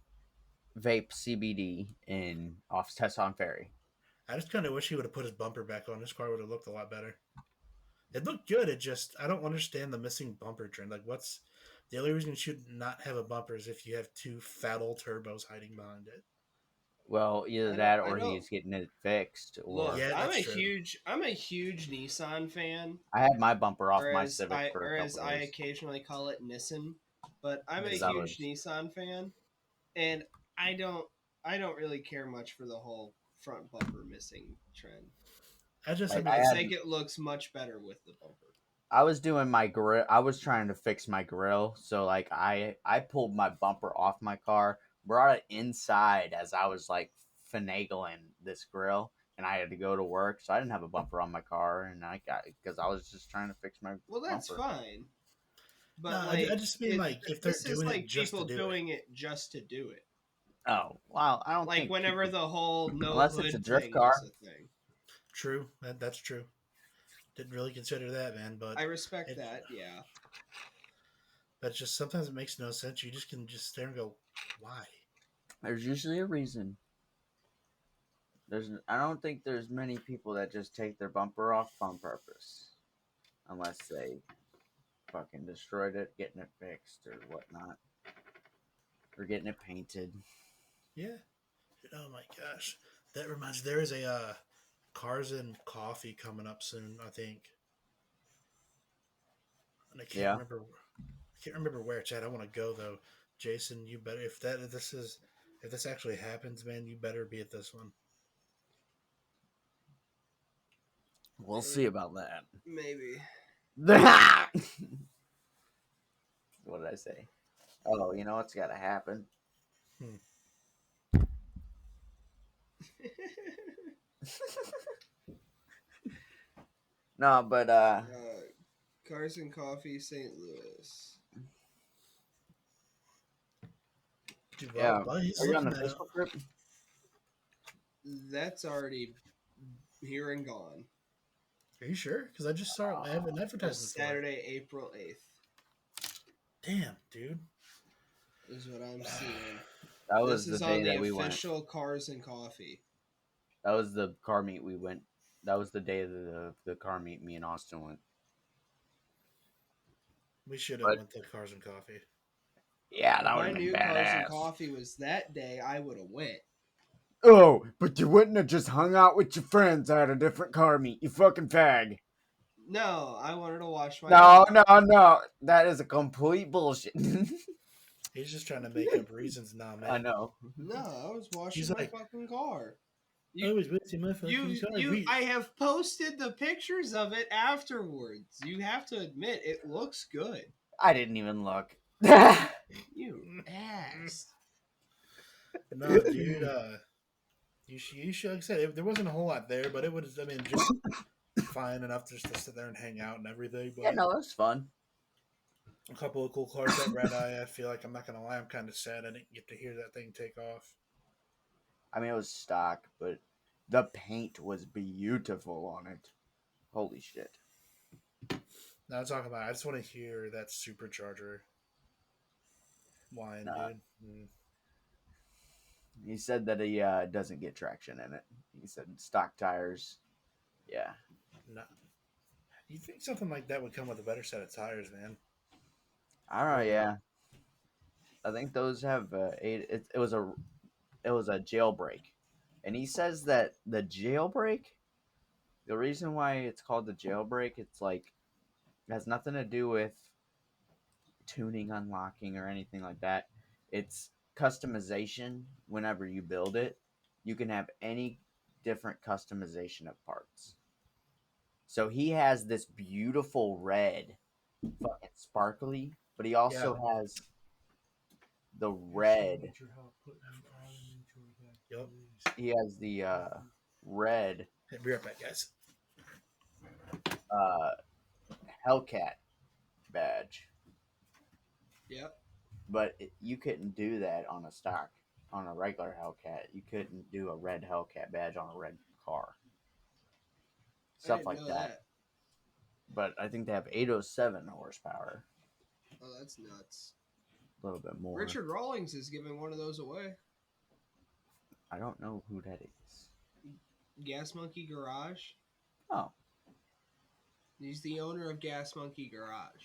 Speaker 1: Vape CBD in off Tesson Ferry.
Speaker 2: I just kind of wish he would have put his bumper back on. His car would have looked a lot better. It looked good. It just I don't understand the missing bumper trend. Like, what's the only reason you should not have a bumper is if you have two fat old turbos hiding behind it.
Speaker 1: Well, either
Speaker 3: I don't.
Speaker 1: that
Speaker 3: I
Speaker 1: or
Speaker 3: don't.
Speaker 1: he's getting it fixed,
Speaker 3: Look,
Speaker 1: or
Speaker 2: Yeah,
Speaker 3: I'm
Speaker 2: that's
Speaker 3: a
Speaker 2: true.
Speaker 3: huge. I'm a huge Nissan fan,
Speaker 1: I had my bumper off
Speaker 3: or
Speaker 1: my
Speaker 3: as
Speaker 1: Civic
Speaker 3: I
Speaker 1: for a
Speaker 3: or as
Speaker 1: couple
Speaker 3: I
Speaker 1: days
Speaker 3: occasionally call it, Nissan. But I'm a
Speaker 1: because I
Speaker 2: Nissan.
Speaker 3: huge
Speaker 1: was.
Speaker 3: Nissan fan, and I don't. I don't really care much for the whole front bumper missing trend.
Speaker 2: I
Speaker 1: Like
Speaker 2: mean,
Speaker 1: I
Speaker 3: I
Speaker 2: it's
Speaker 1: had,
Speaker 3: think it looks much better with the bumper.
Speaker 1: I was doing my grill. I was trying to fix my grill, so like I pulled my bumper off my car, brought it inside as I was like finagling this grill, and I had to go to work, so I didn't have a bumper on my car, and I got because I was just trying to fix my
Speaker 3: Well, that's
Speaker 1: bumper.
Speaker 3: fine,
Speaker 2: no.
Speaker 3: but
Speaker 2: I just mean like if they're
Speaker 3: this is
Speaker 2: doing it
Speaker 3: like
Speaker 2: just to
Speaker 3: people
Speaker 2: do it.
Speaker 3: doing it just to do it.
Speaker 1: Oh well, I don't
Speaker 3: Like
Speaker 1: think
Speaker 3: whenever
Speaker 1: people,
Speaker 3: the whole no
Speaker 1: unless it's a
Speaker 3: hood
Speaker 1: drift
Speaker 3: thing was
Speaker 1: car.
Speaker 3: a thing.
Speaker 2: True, that's true. Didn't really consider that, man.
Speaker 3: I respect
Speaker 2: It,
Speaker 3: that, yeah.
Speaker 2: but just sometimes it makes no sense. You just can just stare and go, why?
Speaker 1: There's usually a reason. I don't think there's many people that just take their bumper off on purpose, unless they fucking destroyed it, getting it fixed or whatnot, or getting it painted.
Speaker 2: Yeah. Oh my gosh, that reminds. There is a Cars and Coffee coming up soon. I think, and I can't
Speaker 1: Yeah,
Speaker 2: remember. I can't remember where it's at. I want to go though. Jason, you better if this actually happens, man, you better be at this one.
Speaker 1: we'll see about that.
Speaker 3: Maybe.
Speaker 1: What did I say? Oh, you know what's got to happen.
Speaker 2: Hmm.
Speaker 1: No, but
Speaker 3: Cars and Coffee, St. Louis.
Speaker 2: Dude,
Speaker 1: yeah.
Speaker 2: while he's
Speaker 1: Are you on
Speaker 2: looking
Speaker 1: the
Speaker 2: that up,
Speaker 1: Facebook group?
Speaker 3: That's already here and gone.
Speaker 2: are you sure? Because I just saw I have an
Speaker 3: That's
Speaker 2: advertisement for it.
Speaker 3: Saturday, April 8th,
Speaker 2: Damn, dude.
Speaker 3: is what I'm seeing.
Speaker 1: That
Speaker 3: This
Speaker 1: was the
Speaker 3: is
Speaker 1: day
Speaker 3: on the
Speaker 1: that we went.
Speaker 3: official Cars and Coffee.
Speaker 1: That was the car meet we went. That was the day of the car meet me and Austin went.
Speaker 2: We should have
Speaker 1: But
Speaker 2: went to Cars and Coffee.
Speaker 1: yeah,
Speaker 3: If
Speaker 1: that would
Speaker 3: I
Speaker 1: have been
Speaker 3: knew Cars and
Speaker 1: badass.
Speaker 3: Coffee was that day, I would have went.
Speaker 1: Oh, but you wouldn't have just hung out with your friends at a different car meet, you fucking fag.
Speaker 3: No, I wanted to watch my
Speaker 1: No,
Speaker 3: dog.
Speaker 1: no. That is a complete bullshit.
Speaker 2: He's just trying to make up reasons now, man.
Speaker 1: I know.
Speaker 3: No, I was washing
Speaker 2: He's
Speaker 3: my
Speaker 2: like,
Speaker 3: fucking car.
Speaker 2: I was wasting my fucking car.
Speaker 3: I have posted the pictures of it afterwards. You have to admit, it looks good.
Speaker 1: I didn't even look.
Speaker 3: You ass.
Speaker 2: No, dude. You should. Like I said, there wasn't a whole lot there, but it was. I mean, just fine enough just to sit there and hang out and everything.
Speaker 1: Yeah,
Speaker 2: But
Speaker 1: no, it was fun.
Speaker 2: a couple of cool cars at Red Eye. I feel like I'm not gonna lie. I'm kind of sad I didn't get to hear that thing take off.
Speaker 1: I mean, it was stock, but the paint was beautiful on it. Holy shit!
Speaker 2: Now I'm talking about. I just want to hear that supercharger whine,
Speaker 1: Uh,
Speaker 2: dude. Mm,
Speaker 1: he said that he doesn't get traction in it. He said stock tires. Yeah,
Speaker 2: no. You think something like that would come with a better set of tires, man?
Speaker 1: I don't know.
Speaker 2: Or no?
Speaker 1: Yeah, I think those have eight. It was a jailbreak, and he says that the jailbreak. The reason why it's called the jailbreak, it's like it has nothing to do with tuning, unlocking, or anything like that. It's customization. Whenever you build it, you can have any different customization of parts. So he has this beautiful red, fucking sparkly, but he
Speaker 2: Yeah.
Speaker 1: also has the red.
Speaker 2: Yep.
Speaker 1: He has the red
Speaker 2: Hey, be right back, guys.
Speaker 1: uh, Hellcat badge,
Speaker 3: Yep.
Speaker 1: but you couldn't do that on a stock on a regular Hellcat. You couldn't do a red Hellcat badge on a red car.
Speaker 3: I
Speaker 1: Stuff
Speaker 3: didn't
Speaker 1: like
Speaker 3: know
Speaker 1: that.
Speaker 3: that.
Speaker 1: But I think they have 807 horsepower,
Speaker 3: Oh, that's nuts.
Speaker 1: a little bit more.
Speaker 3: Richard Rawlings is giving one of those away.
Speaker 1: I don't know who that is.
Speaker 3: Gas Monkey Garage.
Speaker 1: Oh,
Speaker 3: He's the owner of Gas Monkey Garage.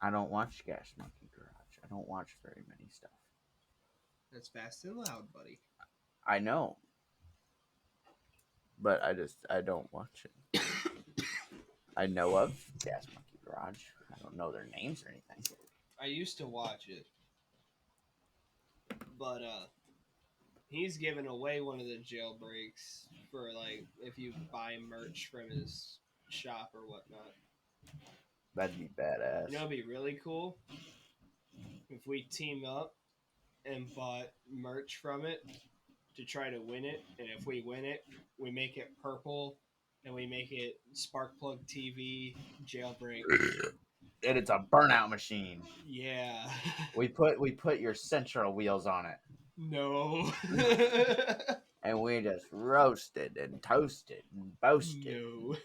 Speaker 1: I don't watch Gas Monkey Garage. I don't watch very many stuff.
Speaker 3: That's fast and loud, buddy.
Speaker 1: I know, but I don't watch it. I know of Gas Monkey Garage. I don't know their names or anything.
Speaker 3: I used to watch it, but he's giving away one of the jailbreaks for like if you buy merch from his shop or whatnot.
Speaker 1: That'd be badass.
Speaker 3: You know, it'd be really cool if we team up and bought merch from it to try to win it. And if we win it, we make it purple and we make it Sparkplug TV jailbreak.
Speaker 1: And it's a burnout machine.
Speaker 3: Yeah.
Speaker 1: We put your Central wheels on it,
Speaker 3: No.
Speaker 1: and we just roasted and toasted and boasted.
Speaker 3: No.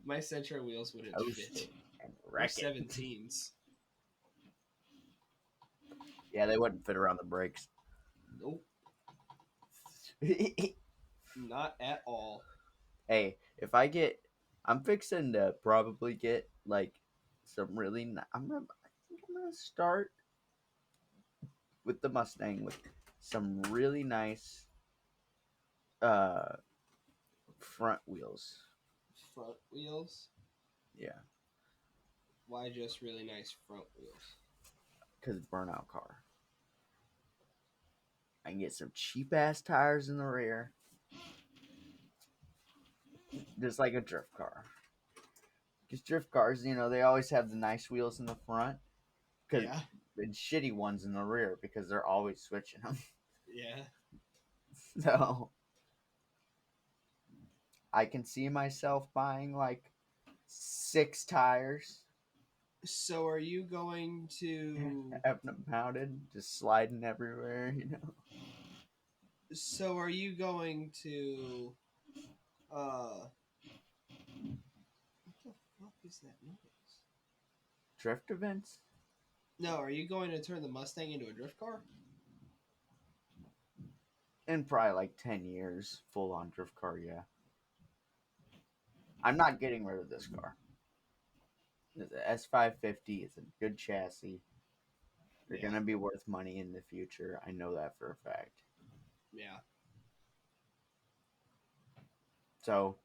Speaker 3: My Sentra wheels wouldn't
Speaker 1: Toasted
Speaker 3: fit.
Speaker 1: and
Speaker 3: We're
Speaker 1: wreck it.
Speaker 3: 17s.
Speaker 1: Yeah, they wouldn't fit around the brakes.
Speaker 3: Nope. Not at all.
Speaker 1: Hey, I'm fixing to probably get like some really. I think I'm gonna start with the Mustang with some really nice uh front wheels.
Speaker 3: Front wheels?
Speaker 1: Yeah,
Speaker 3: Why just really nice front wheels?
Speaker 1: because burnout car. I can get some cheap ass tires in the rear, just like a drift car. Because drift cars, they always have the nice wheels in the front, because
Speaker 3: Yeah.
Speaker 1: and shitty ones in the rear because they're always switching them.
Speaker 3: Yeah.
Speaker 1: So I can see myself buying like 6 tires,
Speaker 3: So are you going to
Speaker 1: having them mounted, just sliding everywhere.
Speaker 3: So are you going to what the fuck is that noise?
Speaker 1: Drift events?
Speaker 3: No, are you going to turn the Mustang into a drift car?
Speaker 1: In probably like 10 years, full on drift car, yeah. I'm not getting rid of this car. The S550 is a good chassis. They're
Speaker 3: Yeah.
Speaker 1: going to be worth money in the future. I know that for a fact.
Speaker 3: Yeah.
Speaker 1: So,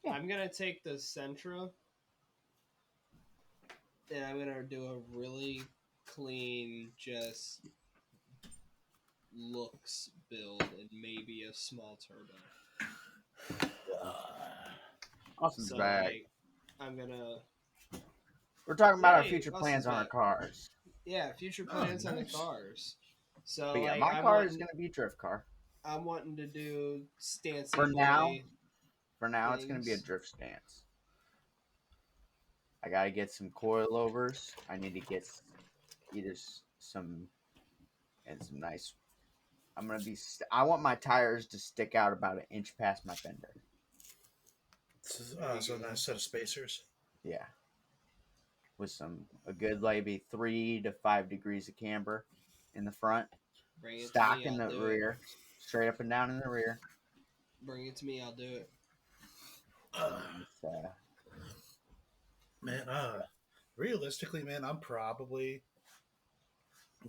Speaker 1: yeah.
Speaker 3: I'm gonna take the Sentra and I'm gonna do a really clean, just looks build and maybe a small turbo.
Speaker 1: Austin's back.
Speaker 3: Like, I'm gonna.
Speaker 1: We're talking about our
Speaker 3: Yay,
Speaker 1: future
Speaker 3: Austin's
Speaker 1: plans on our
Speaker 3: back.
Speaker 1: cars.
Speaker 3: Yeah, future
Speaker 2: Oh,
Speaker 3: plans on the
Speaker 2: nice.
Speaker 3: cars. So
Speaker 1: But yeah,
Speaker 3: like
Speaker 1: my car is gonna be a drift car.
Speaker 3: I'm wanting to do
Speaker 1: For
Speaker 3: Stancy
Speaker 1: now.
Speaker 3: boy
Speaker 1: For now, it's gonna be a
Speaker 3: things.
Speaker 1: drift stance. I gotta get some coilovers. I need to get either some and some nice. I'm gonna be. I want my tires to stick out about an inch past my fender.
Speaker 3: There you
Speaker 2: So a
Speaker 3: go.
Speaker 2: nice set of spacers.
Speaker 1: Yeah, with a good maybe 3 to 5 degrees of camber in the front,
Speaker 3: Bring it to
Speaker 1: stock
Speaker 3: me,
Speaker 1: in
Speaker 3: I'll
Speaker 1: the
Speaker 3: do it.
Speaker 1: rear, straight up and down in the rear.
Speaker 3: Bring it to me, I'll do it.
Speaker 2: Uh,
Speaker 1: It's,
Speaker 2: man, realistically, man, I'm probably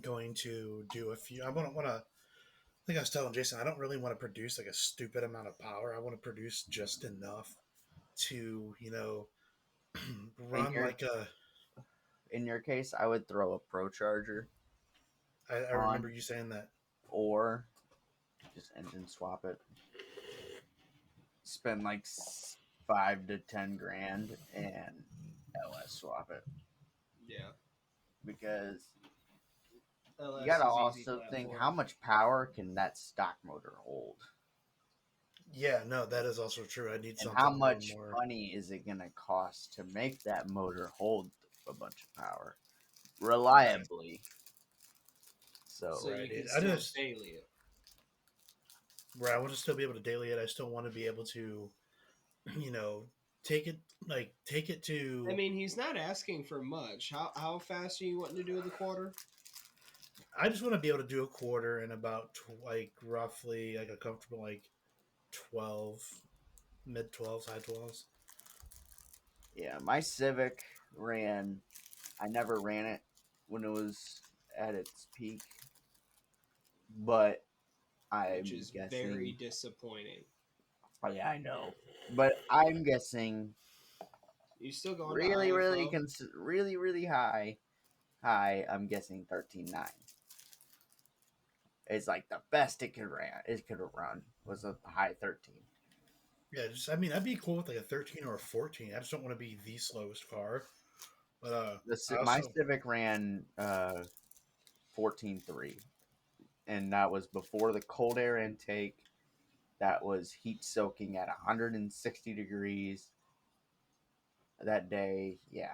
Speaker 2: going to do a few. I want to. I think I was telling Jason, I don't really want to produce like a stupid amount of power. I want to produce just enough to,
Speaker 1: in
Speaker 2: run
Speaker 1: your
Speaker 2: like a.
Speaker 1: in your case, I would throw a Pro Charger
Speaker 2: I
Speaker 1: on,
Speaker 2: remember you saying that.
Speaker 1: or just engine swap it. Spend like 5 to 10 grand and LS swap it,
Speaker 3: Yeah.
Speaker 1: because you
Speaker 3: LS
Speaker 1: gotta
Speaker 3: is easy
Speaker 1: also think
Speaker 3: platform.
Speaker 1: how much power can that stock motor hold,
Speaker 2: Yeah, no, that is also true. I need
Speaker 1: and how
Speaker 2: something a little
Speaker 1: much
Speaker 2: more.
Speaker 1: money is it gonna cost to make that motor hold a bunch of power reliably. So
Speaker 3: So
Speaker 2: Right.
Speaker 3: you can
Speaker 2: I
Speaker 3: still
Speaker 2: just
Speaker 3: daily it.
Speaker 2: where I want to still be able to daily it. I still want to be able to, you know, take it
Speaker 3: I
Speaker 2: to.
Speaker 3: mean, he's not asking for much. How fast are you wanting to do the quarter?
Speaker 2: I just want to be able to do a quarter in about like roughly like a comfortable like 12, mid 12s, high 12s.
Speaker 1: yeah, my Civic ran. I never ran it when it was at its peak, but
Speaker 3: Which
Speaker 1: I'm
Speaker 3: is very
Speaker 1: guessing.
Speaker 3: disappointing.
Speaker 1: Oh yeah, I know, but I'm guessing
Speaker 3: You still going to
Speaker 1: really, really,
Speaker 3: IFO?
Speaker 1: really, really high. High. I'm guessing 13.9. It's like the best it could run. It could have run was a high 13.
Speaker 2: Yeah, just I mean, I'd be cool with like a 13 or a 14. I just don't want to be the slowest car. But I
Speaker 1: My
Speaker 2: also
Speaker 1: Civic ran 14.3, and that was before the cold air intake. That was heat soaking at 160 degrees that day. Yeah,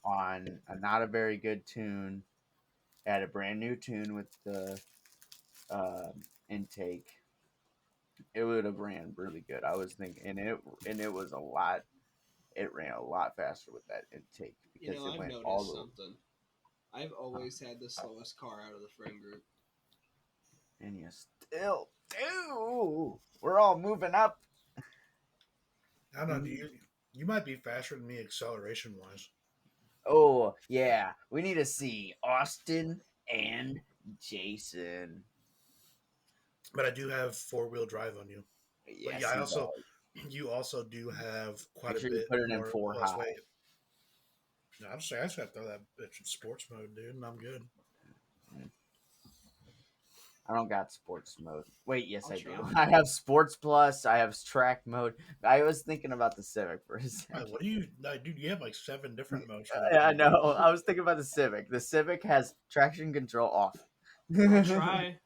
Speaker 1: on a not a very good tune. Had a brand new tune with the uh, intake. It would have ran really good. I was thinking, and it was a lot. It ran a lot faster with that intake
Speaker 3: You
Speaker 1: because
Speaker 3: know,
Speaker 1: it
Speaker 3: I've
Speaker 1: went all
Speaker 3: noticed something. I've
Speaker 1: the.
Speaker 3: always had the slowest car out of the friend group.
Speaker 1: And you still do. We're all moving up.
Speaker 2: I don't know. Do you might be faster than me acceleration wise,
Speaker 1: Oh yeah, we need to see Austin and Jason.
Speaker 2: but I do have 4-wheel drive on you. But yeah,
Speaker 1: Yes, he does.
Speaker 2: you also do have quite
Speaker 1: Make
Speaker 2: a
Speaker 1: sure you
Speaker 2: bit
Speaker 1: put it in
Speaker 2: more
Speaker 1: four
Speaker 2: less
Speaker 1: high.
Speaker 2: weight. No, I just got to throw that bitch in sports mode, dude, and I'm good.
Speaker 1: I don't got sports mode. Wait, yes,
Speaker 3: I'll
Speaker 1: I do.
Speaker 3: try.
Speaker 1: I have sports plus. I have track mode. I was thinking about the Civic for a
Speaker 2: Right,
Speaker 1: second.
Speaker 2: what do you, like, dude? You have like 7 different modes for that
Speaker 1: Yeah, I
Speaker 2: thing.
Speaker 1: know. I was thinking about the Civic. The Civic has traction control off.
Speaker 3: I'll try.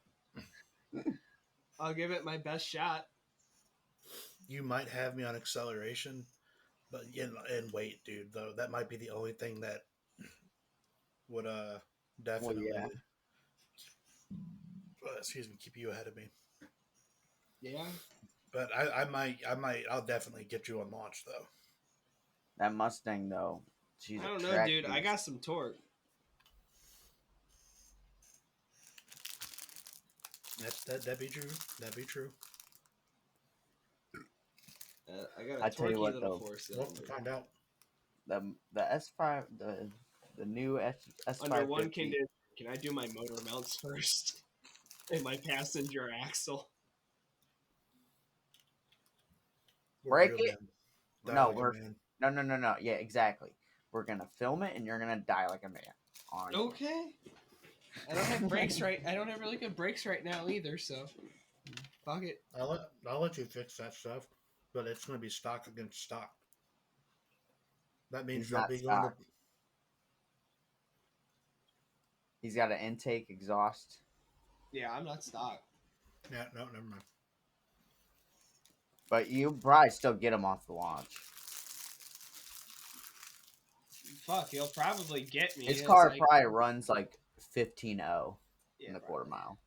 Speaker 3: I'll give it my best shot.
Speaker 2: You might have me on acceleration, but and weight, dude. Though that might be the only thing that would
Speaker 1: Well,
Speaker 2: definitely,
Speaker 1: yeah,
Speaker 2: excuse me, keep you ahead of me.
Speaker 3: Yeah.
Speaker 2: But I'll definitely get you on launch though.
Speaker 1: that Mustang though, she's
Speaker 3: I
Speaker 1: a
Speaker 3: don't know,
Speaker 1: track
Speaker 3: dude. I
Speaker 1: beast.
Speaker 3: got some torque.
Speaker 2: That'd be true. That'd be true.
Speaker 3: I got a
Speaker 1: I tell you
Speaker 3: torquey
Speaker 1: what
Speaker 3: little
Speaker 1: though,
Speaker 3: four
Speaker 2: We'll have to
Speaker 3: cylinder.
Speaker 2: find out.
Speaker 1: the S5, the new
Speaker 3: Under one
Speaker 1: S550.
Speaker 3: condition, can I do my motor mounts first and my passenger axle?
Speaker 2: We're
Speaker 1: Break
Speaker 2: real
Speaker 1: it.
Speaker 2: men. Die
Speaker 1: No,
Speaker 2: like a
Speaker 1: we're
Speaker 2: man.
Speaker 1: no. Yeah, exactly. We're gonna film it, and you're gonna die like a man on
Speaker 3: Okay. I don't have brakes right. I don't have really good brakes right now either. So fuck it.
Speaker 2: I'll let you fix that stuff, but it's going to be stock against stock. That means
Speaker 1: He's
Speaker 2: they'll
Speaker 1: not
Speaker 2: be going to.
Speaker 1: stock. He's got an intake exhaust.
Speaker 3: Yeah, I'm not stock.
Speaker 2: Yeah, no, never mind.
Speaker 1: But you probably still get him off the launch.
Speaker 3: Fuck, he'll probably get me.
Speaker 1: His
Speaker 3: It's
Speaker 1: car
Speaker 3: like,
Speaker 1: probably runs like 15.0
Speaker 3: yeah,
Speaker 1: in the
Speaker 3: probably.
Speaker 1: quarter mile.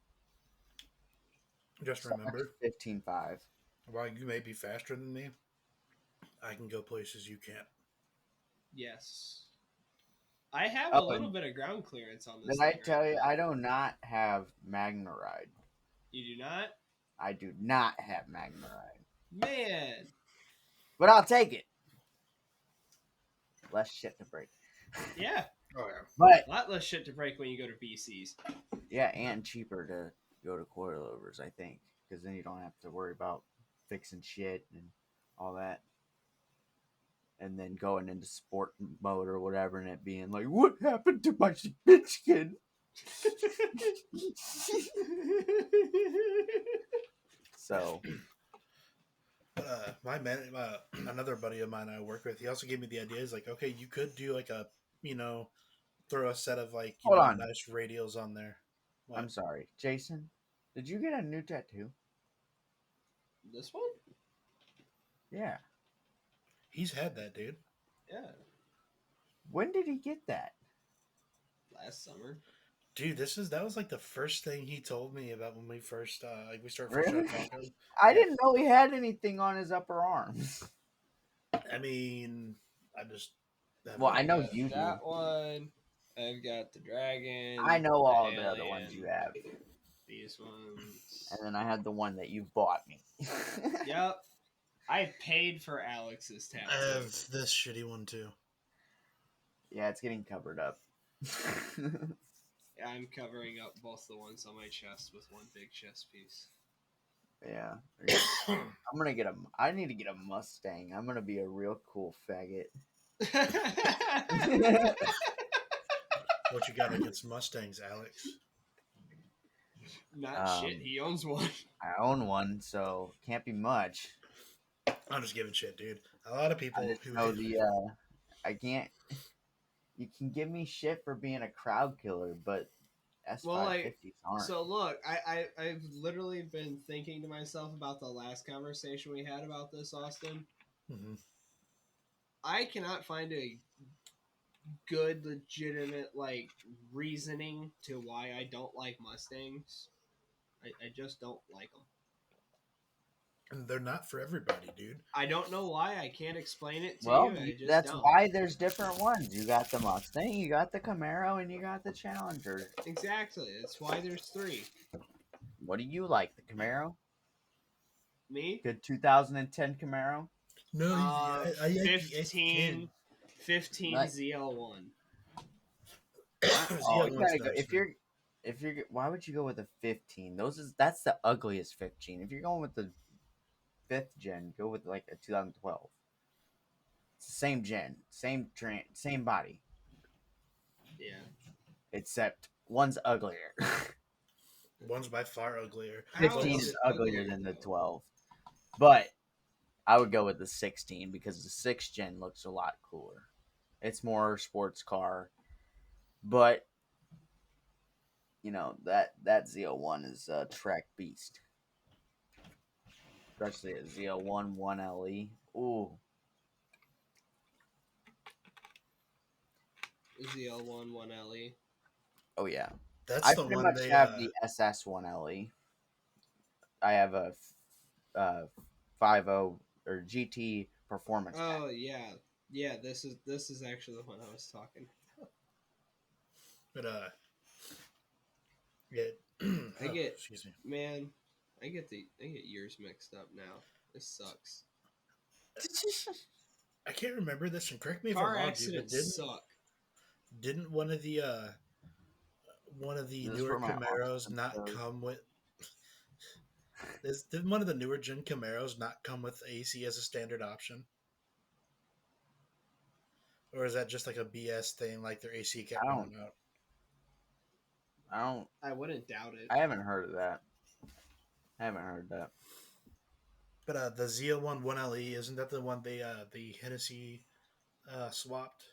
Speaker 2: Just remember,
Speaker 1: 15.5.
Speaker 2: while you may be faster than me, I can go places you can't.
Speaker 3: Yes. I have a
Speaker 1: Oh,
Speaker 3: little
Speaker 1: and
Speaker 3: bit of ground clearance on this
Speaker 1: did I
Speaker 3: thing
Speaker 1: tell
Speaker 3: right
Speaker 1: you,
Speaker 3: now.
Speaker 1: I do not have Magna Ride.
Speaker 3: You do not?
Speaker 1: I do not have Magna Ride.
Speaker 3: Man.
Speaker 1: But I'll take it. Less shit to break.
Speaker 3: Yeah.
Speaker 2: Oh yeah.
Speaker 1: But,
Speaker 3: A lot less shit to break when you go to BC's.
Speaker 1: yeah, and cheaper to go to coilovers, I think. Because then you don't have to worry about fixing shit and all that. And then going into sport mode or whatever and it being like, what happened to my bitch skin? So,
Speaker 2: Another buddy of mine I work with, he also gave me the idea. He's like, okay, you could do like a, throw a set of like,
Speaker 1: hold on.
Speaker 2: nice radials on there. What?
Speaker 1: I'm sorry. Jason, did you get a new tattoo?
Speaker 3: This one?
Speaker 1: Yeah.
Speaker 2: He's had that, dude.
Speaker 3: Yeah.
Speaker 1: When did he get that?
Speaker 3: Last summer.
Speaker 2: Dude, that was like the first thing he told me about when we first we started
Speaker 1: Really?
Speaker 2: talking.
Speaker 1: I
Speaker 2: Yeah.
Speaker 1: didn't know he had anything on his upper arms.
Speaker 2: I mean, I just
Speaker 1: Well, I know
Speaker 3: got
Speaker 1: you do.
Speaker 3: that one. I've got the dragon.
Speaker 1: I know all
Speaker 3: the
Speaker 1: of the other ones you have.
Speaker 3: These ones.
Speaker 1: And then I had the one that you bought me.
Speaker 3: Yep. I paid for Alex's tattoo.
Speaker 2: I have this shitty one too.
Speaker 1: Yeah, it's getting covered up.
Speaker 3: I'm covering up both the ones on my chest with one big chest piece.
Speaker 1: Yeah. I'm gonna get I need to get a Mustang. I'm gonna be a real cool faggot.
Speaker 2: What you got against Mustangs, Alex?
Speaker 3: Not shit. He owns one.
Speaker 1: I own one, so can't be much.
Speaker 2: I'm just giving shit, dude. A lot of people
Speaker 1: I just
Speaker 2: who
Speaker 1: know I can't. You can give me shit for being a crowd killer, but S550s aren't.
Speaker 3: So look, I've literally been thinking to myself about the last conversation we had about this, Austin.
Speaker 2: Mm-hmm.
Speaker 3: I cannot find a good, legitimate reasoning to why I don't like Mustangs. I just don't like them.
Speaker 2: And they're not for everybody, dude.
Speaker 3: I don't know why. I can't explain it to
Speaker 1: Well,
Speaker 3: you. I just
Speaker 1: that's
Speaker 3: don't.
Speaker 1: why there's different ones. You got the Mustang, you got the Camaro, and you got the Challenger.
Speaker 3: Exactly. That's why there's three.
Speaker 1: What do you like? The Camaro?
Speaker 3: Me?
Speaker 1: Good 2010 Camaro?
Speaker 2: No,
Speaker 3: 15
Speaker 1: Like-
Speaker 3: ZL1.
Speaker 1: Oh, you gotta go. If you're, why would you go with a 15? That's the ugliest 15. If you're going with the 5th gen, go with like a 2012. It's the same gen, same body,
Speaker 3: Yeah.
Speaker 1: except one's uglier.
Speaker 2: One's by far uglier.
Speaker 1: 15
Speaker 3: is
Speaker 1: is
Speaker 3: it
Speaker 1: uglier
Speaker 3: ugly,
Speaker 1: than the
Speaker 3: though?
Speaker 1: 12, but I would go with the 16 because the 6th gen looks a lot cooler. It's more sports car, but you know that Z01 is a track beast, especially a Z01 1LE. Ooh,
Speaker 3: ZL1 1LE.
Speaker 1: oh yeah.
Speaker 2: That's
Speaker 1: I
Speaker 2: the
Speaker 1: pretty
Speaker 2: one
Speaker 1: much
Speaker 2: they.
Speaker 1: have the SS1LE. I have a 50 or GT performance.
Speaker 3: Oh yeah, yeah. This is actually the one I was talking.
Speaker 2: But yeah.
Speaker 3: I get
Speaker 2: Excuse me.
Speaker 3: man, I get years mixed up now. This sucks.
Speaker 2: I can't remember this, and correct me if
Speaker 3: Car
Speaker 2: I'm wrong, dude, but
Speaker 3: accidents suck.
Speaker 2: didn't one of the
Speaker 1: This is
Speaker 2: newer
Speaker 1: for my
Speaker 2: Camaros
Speaker 1: awesome
Speaker 2: not
Speaker 1: episode.
Speaker 2: come with? Did one of the newer gen Camaros not come with AC as a standard option? Or is that just like a BS thing, like their AC kept
Speaker 1: I
Speaker 2: going out?
Speaker 3: I wouldn't doubt it.
Speaker 1: I haven't heard of that. I haven't heard that.
Speaker 2: But the ZL1 1LE, isn't that the one they the Hennessy swapped?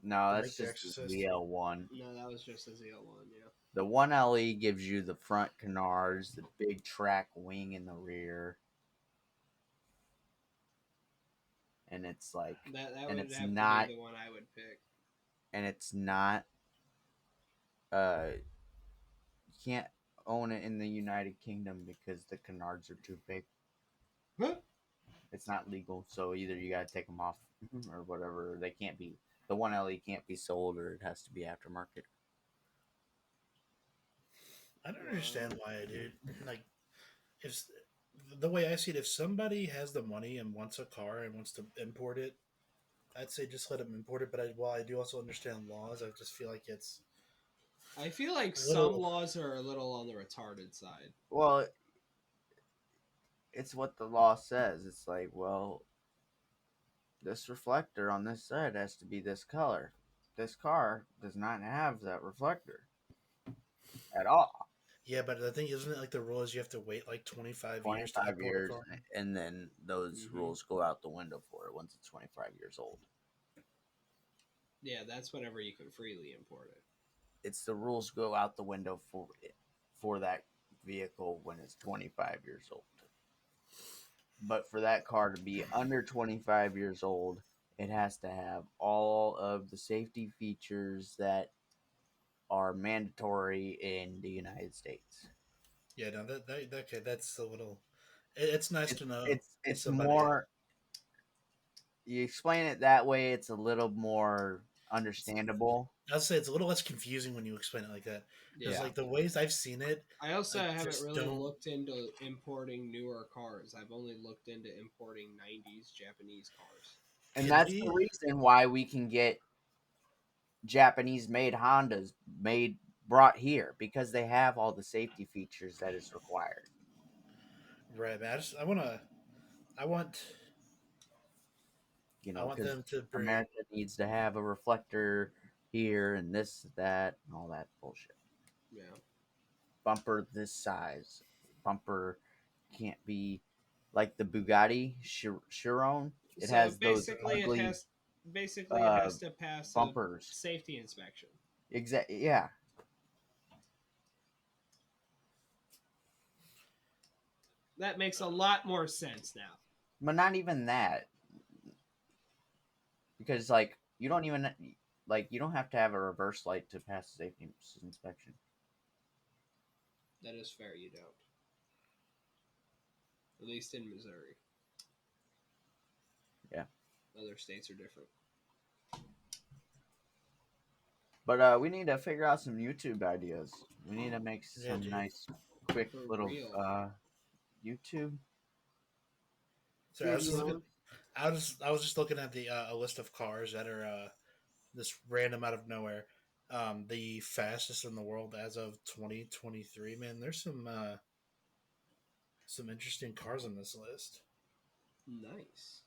Speaker 1: No,
Speaker 2: Remake
Speaker 1: that's
Speaker 2: The
Speaker 1: just the
Speaker 2: Exorcist.
Speaker 1: ZL1.
Speaker 3: No, that was just a ZL1. Yeah.
Speaker 1: The 1LE gives you the front canards, the big track wing in the rear, and it's like,
Speaker 3: That
Speaker 1: and
Speaker 3: would
Speaker 1: it's
Speaker 3: have to be
Speaker 1: not,
Speaker 3: the one I would pick.
Speaker 1: and it's not. You can't own it in the United Kingdom because the canards are too big.
Speaker 3: Huh?
Speaker 1: It's not legal, so either you gotta take them off or whatever. They can't be. The 1LE can't be sold, or it has to be aftermarket.
Speaker 2: I don't
Speaker 3: Wow.
Speaker 2: understand why, dude. Like, if the way I see it, if somebody has the money and wants a car and wants to import it, I'd say just let them import it. But while I do also understand laws, I just feel like it's
Speaker 3: I feel like
Speaker 2: a
Speaker 3: some
Speaker 2: little.
Speaker 3: laws are a little on the retarded side.
Speaker 1: Well, it's what the law says. It's like, well, this reflector on this side has to be this color. This car does not have that reflector at all.
Speaker 2: Yeah, but the thing isn't it like the rule is you have to wait like 25 years to
Speaker 1: 25
Speaker 2: import a
Speaker 1: years,
Speaker 2: car?
Speaker 1: and then those
Speaker 3: Hmm.
Speaker 1: rules go out the window for it once it's 25 years old.
Speaker 3: Yeah, that's whenever you can freely import it.
Speaker 1: It's the rules go out the window for it, for that vehicle when it's 25 years old. But for that car to be under 25 years old, it has to have all of the safety features that are mandatory in the United States.
Speaker 2: Yeah, no, okay, that's a little. It's nice
Speaker 1: It's
Speaker 2: to know
Speaker 1: it's
Speaker 2: somebody.
Speaker 1: more, you explain it that way, it's a little more understandable.
Speaker 2: I'll say it's a little less confusing when you explain it like that, because
Speaker 3: Yeah.
Speaker 1: Yeah.
Speaker 2: like the ways I've seen it,
Speaker 3: I also
Speaker 2: I
Speaker 3: haven't
Speaker 2: just
Speaker 3: really
Speaker 2: don't.
Speaker 3: looked into importing newer cars. I've only looked into importing 90s Japanese cars.
Speaker 1: And
Speaker 2: Can
Speaker 1: that's the
Speaker 2: we?
Speaker 1: reason why we can get Japanese made Hondas made brought here, because they have all the safety features that is required.
Speaker 2: Right, man. I want to. I want.
Speaker 1: You
Speaker 2: I
Speaker 1: know,
Speaker 2: want
Speaker 1: because
Speaker 2: them to bring.
Speaker 1: America needs to have a reflector here and this, that, and all that bullshit.
Speaker 3: Yeah.
Speaker 1: Bumper this size. Bumper can't be like the Bugatti Chiron. It
Speaker 3: So
Speaker 1: has those
Speaker 3: basically,
Speaker 1: ugly
Speaker 3: it
Speaker 1: uh,
Speaker 3: has to pass a
Speaker 1: bumpers.
Speaker 3: safety inspection.
Speaker 1: Exactly. Yeah.
Speaker 3: That makes a lot more sense now.
Speaker 1: But not even that, because like you don't even, like you don't have to have a reverse light to pass the safety inspection.
Speaker 3: That is fair. You don't. At least in Missouri.
Speaker 1: Yeah.
Speaker 3: Other states are different.
Speaker 1: But we need to figure out some YouTube ideas. We need to make
Speaker 2: Yeah,
Speaker 1: some
Speaker 2: dude.
Speaker 1: nice, quick
Speaker 3: For
Speaker 1: little
Speaker 3: real.
Speaker 1: YouTube
Speaker 2: So I was just looking.
Speaker 1: videos.
Speaker 2: I was just looking at the a list of cars that are this random out of nowhere. The fastest in the world as of 2023. Man, there's some interesting cars on this list.
Speaker 3: Nice.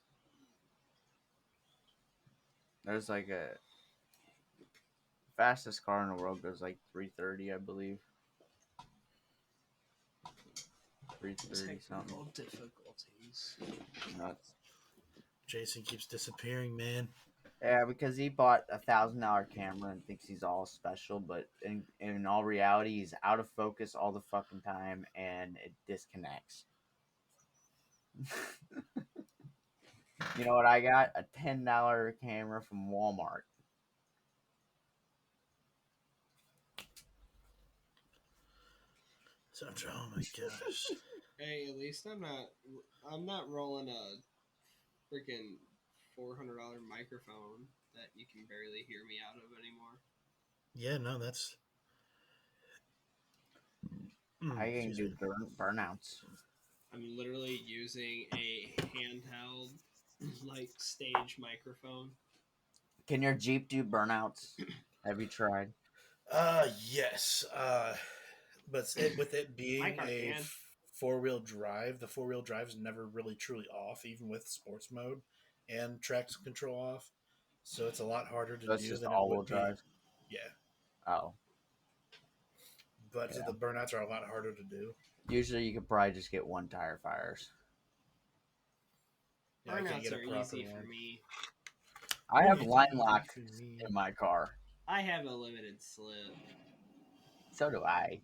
Speaker 1: There's like a fastest car in the world goes like 330, I believe. 330 something.
Speaker 3: Technical difficulties.
Speaker 1: Nuts.
Speaker 2: Jason keeps disappearing, man.
Speaker 1: Yeah, because he bought $1,000 camera and thinks he's all special, but in all reality, he's out of focus all the fucking time and it disconnects. You know what I got? A $10 camera from Walmart.
Speaker 2: So, oh my gosh.
Speaker 3: Hey, at least I'm not rolling a freaking $400 microphone that you can barely hear me out of anymore.
Speaker 2: Yeah, no, that's.
Speaker 1: I can
Speaker 2: Excuse
Speaker 1: do
Speaker 2: me.
Speaker 1: burnouts.
Speaker 3: I'm literally using a handheld like stage microphone.
Speaker 1: Can your Jeep do burnouts? Have you tried?
Speaker 2: Yes. But with it
Speaker 3: My
Speaker 2: being
Speaker 3: car
Speaker 2: a
Speaker 3: can.
Speaker 2: four-wheel drive, the four-wheel drive is never really truly off, even with sports mode and traction control off. So it's a lot harder to
Speaker 1: So it's
Speaker 2: do
Speaker 1: just
Speaker 2: than it
Speaker 1: all-wheel
Speaker 2: would be.
Speaker 1: drive.
Speaker 2: Yeah,
Speaker 1: Oh,
Speaker 2: but
Speaker 1: yeah.
Speaker 2: the burnouts are a lot harder to do.
Speaker 1: Usually, you could probably just get one tire fires.
Speaker 2: Yeah, I can't
Speaker 3: Burnouts
Speaker 2: get a
Speaker 3: are
Speaker 2: proper
Speaker 3: easy for
Speaker 2: one.
Speaker 3: me.
Speaker 1: I have
Speaker 2: It's
Speaker 1: line
Speaker 2: easy
Speaker 1: lock
Speaker 2: for me.
Speaker 1: in my car.
Speaker 3: I have a limited slip.
Speaker 1: So do I.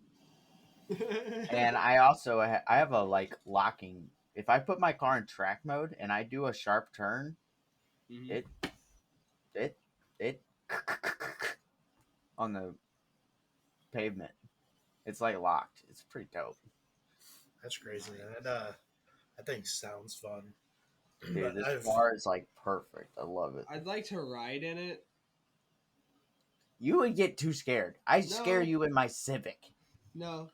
Speaker 1: And I also I have a like locking. If I put my car in track mode and I do a sharp turn,
Speaker 3: Mhm.
Speaker 1: it it on the pavement. It's like locked. It's pretty dope.
Speaker 2: That's crazy,
Speaker 3: Nice.
Speaker 2: man. That thing sounds fun.
Speaker 1: Dude,
Speaker 2: But
Speaker 1: this
Speaker 2: I've
Speaker 1: car is like perfect. I love it.
Speaker 3: I'd like to ride in it.
Speaker 1: You would get too scared. I scare
Speaker 3: No.
Speaker 1: you in my Civic.
Speaker 3: No.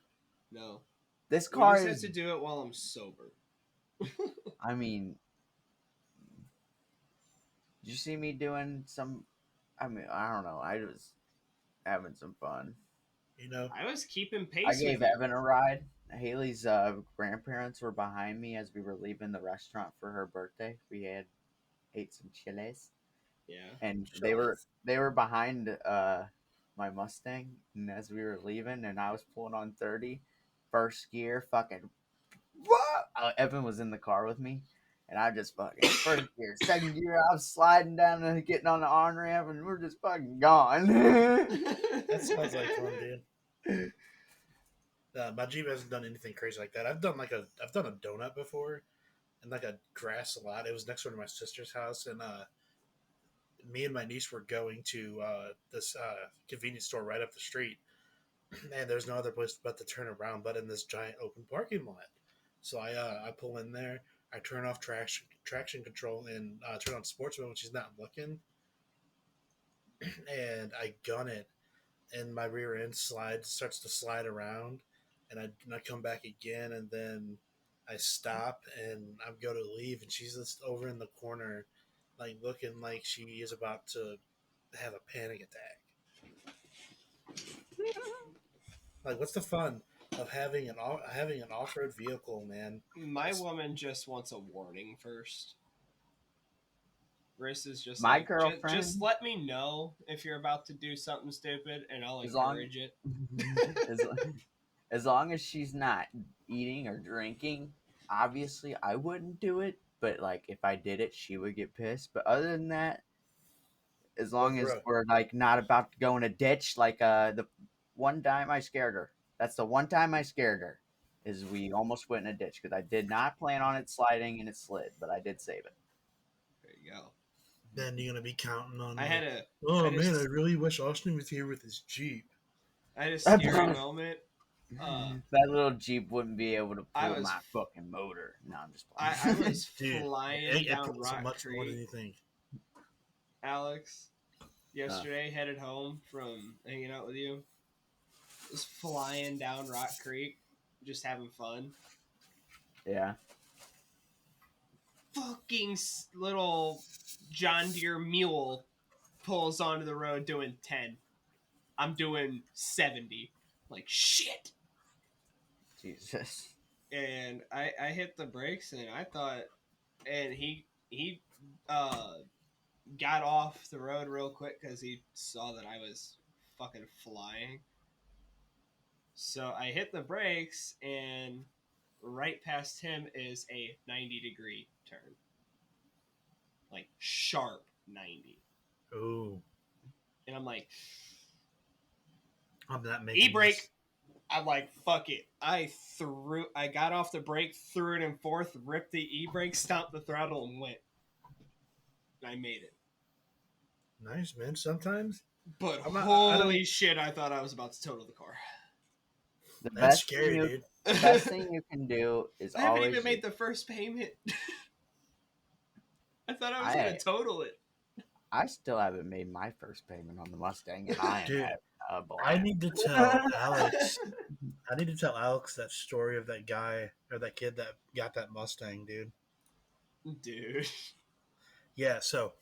Speaker 1: This
Speaker 3: We
Speaker 1: car
Speaker 3: just have
Speaker 1: is.
Speaker 3: to do it while I'm sober.
Speaker 1: I mean, did you see me doing some? I mean, I don't know. I was having some fun.
Speaker 2: you know,
Speaker 3: I was keeping
Speaker 1: I
Speaker 3: pace
Speaker 1: gave
Speaker 3: with you.
Speaker 1: Evan a ride. Haley's grandparents were behind me as we were leaving the restaurant for her birthday. We had ate some chiles,
Speaker 3: Yeah.
Speaker 1: and
Speaker 2: Chiles.
Speaker 1: they were behind my Mustang. And as we were leaving, and I was pulling on 30, first gear, fucking. Evan was in the car with me, and I just fucking first gear, second gear. I was sliding down and getting on the on ramp, and we're just fucking gone.
Speaker 2: That sounds like fun, dude. My Jeep hasn't done anything crazy like that. I've done a donut before, and like a grass lot. It was next door to my sister's house, and me and my niece were going to this convenience store right up the street, and there's no other place but to turn around but in this giant open parking lot. So I pull in there, I turn off traction control and turn on sports mode when she's not looking, and I gun it, and my rear end starts to slide around, and I come back again, and then I stop and I go to leave, and she's just over in the corner, like looking like she is about to have a panic attack. Like, what's the fun of having an off road vehicle, man?
Speaker 3: My
Speaker 2: It's,
Speaker 3: woman just wants a warning first. Riss is just
Speaker 1: My
Speaker 3: like, just
Speaker 1: girlfriend,
Speaker 3: let me know if you're about to do something stupid, and I'll
Speaker 1: as long
Speaker 3: encourage it.
Speaker 1: as as long as she's not eating or drinking, obviously I wouldn't do it. But like if I did it, she would get pissed. But other than that, as
Speaker 2: but
Speaker 1: long as
Speaker 2: bro,
Speaker 1: we're like not about to go in a ditch, like the one time I scared her. That's the one time I scared her. Is we almost went in a ditch because I did not plan on it sliding and it slid, but I did save it.
Speaker 3: There you go.
Speaker 2: then you're gonna be counting on
Speaker 3: I had
Speaker 2: like,
Speaker 3: a,
Speaker 2: oh
Speaker 3: I
Speaker 2: man, I
Speaker 3: just,
Speaker 2: really wish Austin was here with his Jeep.
Speaker 3: I had a scary
Speaker 1: That
Speaker 3: moment.
Speaker 1: little Jeep wouldn't be able to
Speaker 3: I
Speaker 1: pull
Speaker 3: was,
Speaker 1: my fucking motor. No, I'm just
Speaker 3: I
Speaker 1: playing.
Speaker 3: was
Speaker 2: Dude,
Speaker 3: flying
Speaker 2: it
Speaker 3: down
Speaker 2: pulls so
Speaker 3: Rock
Speaker 2: much more than
Speaker 3: Creek,
Speaker 2: you think.
Speaker 3: Alex. Yesterday, headed home from hanging out with you. Was flying down Rock Creek, just having fun.
Speaker 1: Yeah.
Speaker 3: Fucking little John Deere mule pulls onto the road doing 10. I'm doing 70. Like, shit.
Speaker 1: Jesus.
Speaker 3: And I hit the brakes, and I thought, and he uh got off the road real quick because he saw that I was fucking flying. So I hit the brakes, and right past him is a 90-degree turn. Like, sharp 90.
Speaker 2: Ooh,
Speaker 3: And I'm like,
Speaker 2: I'm not making
Speaker 3: e-brake.
Speaker 2: this.
Speaker 3: I'm like, fuck it. I got off the brake, threw it in fourth, ripped the e-brake, stomped the throttle, and went. And I made it.
Speaker 2: Nice, man. Sometimes
Speaker 3: But
Speaker 2: I'm not. I don't.
Speaker 3: holy shit, I thought I was about to total the car.
Speaker 1: The
Speaker 2: That's
Speaker 1: best thing
Speaker 2: scary,
Speaker 1: you
Speaker 2: dude.
Speaker 1: the best thing you can do is
Speaker 3: I haven't
Speaker 1: always.
Speaker 3: even made the first payment. I thought I was going
Speaker 1: I
Speaker 3: to total it.
Speaker 1: I still haven't made my first payment on the Mustang, and I am
Speaker 2: Dude,
Speaker 1: having a
Speaker 2: I
Speaker 1: blast.
Speaker 2: need to tell Alex. I need to tell Alex that story of that guy or that kid that got that Mustang, dude.
Speaker 3: Dude.
Speaker 2: Yeah. So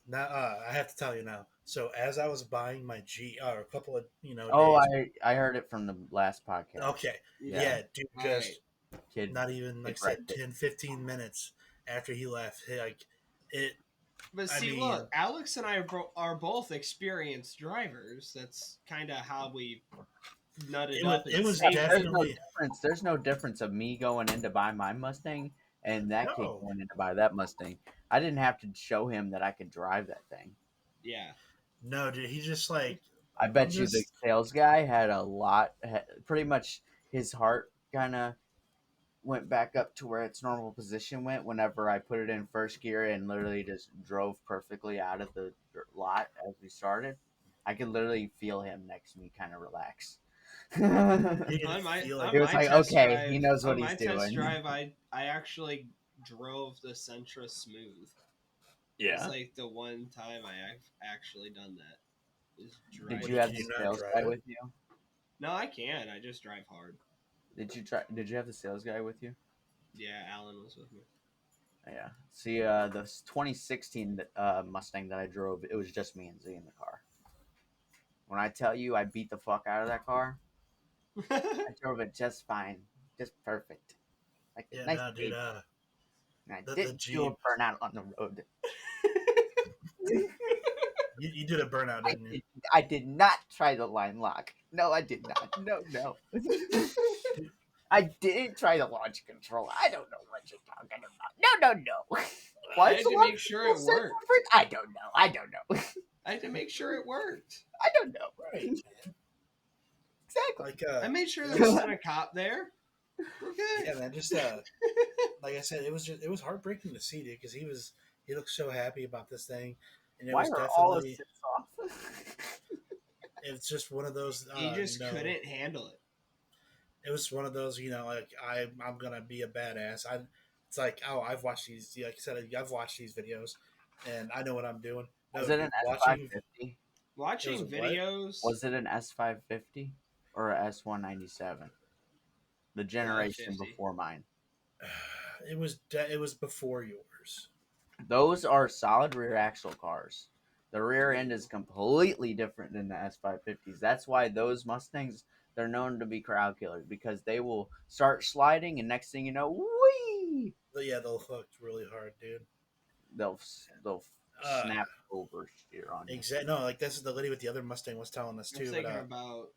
Speaker 2: now I have to tell you now. So as I was buying my G, or a couple of
Speaker 1: Oh,
Speaker 2: days.
Speaker 1: I heard it from the last podcast.
Speaker 2: Okay.
Speaker 1: Yeah.
Speaker 2: Yeah, dude.
Speaker 3: All
Speaker 2: Just
Speaker 3: right.
Speaker 1: Kid,
Speaker 2: not even like
Speaker 1: kid
Speaker 2: I said
Speaker 1: wrecked it.
Speaker 2: 10, 15 minutes after he left. Like it.
Speaker 3: But
Speaker 2: I
Speaker 3: see,
Speaker 2: mean,
Speaker 3: look, Alex and I are both experienced drivers. That's kind of how we nutted up and
Speaker 2: it was
Speaker 3: saved
Speaker 1: There's
Speaker 3: it.
Speaker 1: no
Speaker 2: definitely.
Speaker 1: difference. There's no difference of me going in to buy my Mustang and that kid
Speaker 2: No.
Speaker 1: going in to buy that Mustang. I didn't have to show him that I could drive that thing.
Speaker 3: Yeah.
Speaker 2: No, dude, he just like
Speaker 1: I
Speaker 2: I'm
Speaker 1: bet you the
Speaker 2: just
Speaker 1: sales guy had pretty much his heart kind of went back up to where its normal position went whenever I put it in first gear and literally just drove perfectly out of the lot as we started. I could literally feel him next to me kind of relax.
Speaker 2: you can
Speaker 3: On my
Speaker 2: feel
Speaker 3: on
Speaker 2: it.
Speaker 1: It was
Speaker 3: my
Speaker 1: like,
Speaker 3: test
Speaker 1: okay, he
Speaker 3: drive,
Speaker 1: knows what
Speaker 3: on
Speaker 1: he's
Speaker 3: my test
Speaker 1: doing.
Speaker 3: drive, I actually drove the Sentra smooth. It's
Speaker 1: Yeah.
Speaker 3: like the one time I've actually done that. Is
Speaker 1: Did
Speaker 3: driving.
Speaker 1: you
Speaker 2: Can
Speaker 1: have the
Speaker 2: you not
Speaker 1: sales
Speaker 2: drive
Speaker 1: guy
Speaker 2: it?
Speaker 1: with you?
Speaker 3: No, I can. I just drive hard.
Speaker 1: Did you have the sales guy with you?
Speaker 3: Yeah, Alan was with me.
Speaker 1: Yeah. See, the 2016 Mustang that I drove, it was just me and Z in the car. When I tell you I beat the fuck out of that car, I drove it just fine, just perfect, like a
Speaker 2: Yeah,
Speaker 1: nice
Speaker 2: no, dude.
Speaker 1: baby. And I
Speaker 2: The
Speaker 1: didn't do a
Speaker 2: Jeep.
Speaker 1: burnout on the road.
Speaker 2: You did a burnout,
Speaker 1: I
Speaker 2: didn't you?
Speaker 1: did, I did not try the line lock. No, I did not. No. I didn't try the launch control. I don't know what you're talking about. No.
Speaker 3: I
Speaker 1: Why is
Speaker 3: had
Speaker 1: the
Speaker 3: to
Speaker 1: launch
Speaker 3: make sure
Speaker 1: control
Speaker 3: it
Speaker 1: set
Speaker 3: worked.
Speaker 1: different? I don't know.
Speaker 3: I had to make sure it worked.
Speaker 1: I don't know.
Speaker 2: Right, man.
Speaker 1: Exactly.
Speaker 2: Like
Speaker 3: I made sure there wasn't a cop there. We're good.
Speaker 2: yeah, man. Just like I said, it was heartbreaking to see, dude, because he looked so happy about this thing, and it
Speaker 1: Why
Speaker 2: was
Speaker 1: are all
Speaker 2: definitely
Speaker 1: assists off?
Speaker 2: it's just one of those
Speaker 3: He just couldn't handle it.
Speaker 2: it was one of those like I'm gonna be a badass. It's like, oh, I've watched these, like I said, I've watched these videos and I know what I'm doing.
Speaker 1: Was
Speaker 2: No,
Speaker 1: it an
Speaker 2: dude, watching
Speaker 1: S550?
Speaker 2: it was a
Speaker 3: Watching
Speaker 2: what?
Speaker 3: videos.
Speaker 1: Was it an S550 or a S197? The generation
Speaker 3: 550.
Speaker 1: before mine.
Speaker 2: It was before yours.
Speaker 1: Those are solid rear axle cars. The rear end is completely different than the S550s. That's why those Mustangs, they're known to be crowd killers because they will start sliding and next thing you know, whee!
Speaker 2: But yeah, they'll hook really hard, dude.
Speaker 1: They'll
Speaker 2: Uh,
Speaker 1: snap over steer on you.
Speaker 2: exactly. No, like this is the lady with the other Mustang was telling us
Speaker 3: I'm
Speaker 2: too. But
Speaker 3: thinking about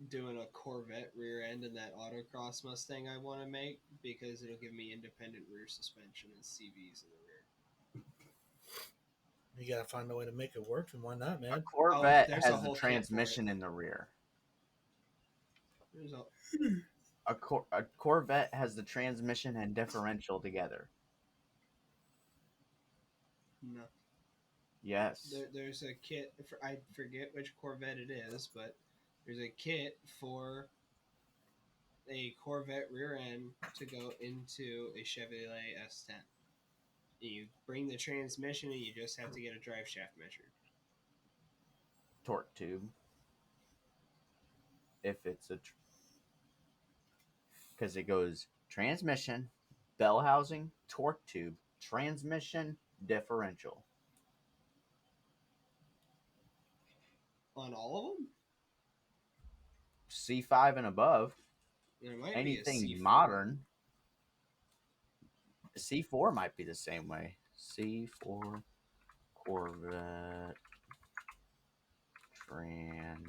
Speaker 3: doing a Corvette rear end in that autocross Mustang I want to make because it'll give me independent rear suspension and CVs in the rear.
Speaker 2: you gotta find a way to make it work, and why not,
Speaker 1: A
Speaker 2: man?
Speaker 1: Corvette
Speaker 3: there's a
Speaker 1: has the
Speaker 3: whole kit for it.
Speaker 1: transmission in the rear.
Speaker 3: There's a,
Speaker 1: A Corvette has the transmission and differential together.
Speaker 3: no.
Speaker 1: Yes.
Speaker 3: There's a kit. I forget which Corvette it is, but there's a kit for a Corvette rear end to go into a Chevrolet S10. You bring the transmission and you just have to get a drive shaft measured.
Speaker 1: Torque tube. If it's because it goes transmission, bell housing, torque tube, transmission, differential.
Speaker 3: On all of them?
Speaker 1: C5 and above.
Speaker 3: There might
Speaker 1: Anything
Speaker 3: be a C4.
Speaker 1: modern. C4 might be the same way. C4 Corvette trans.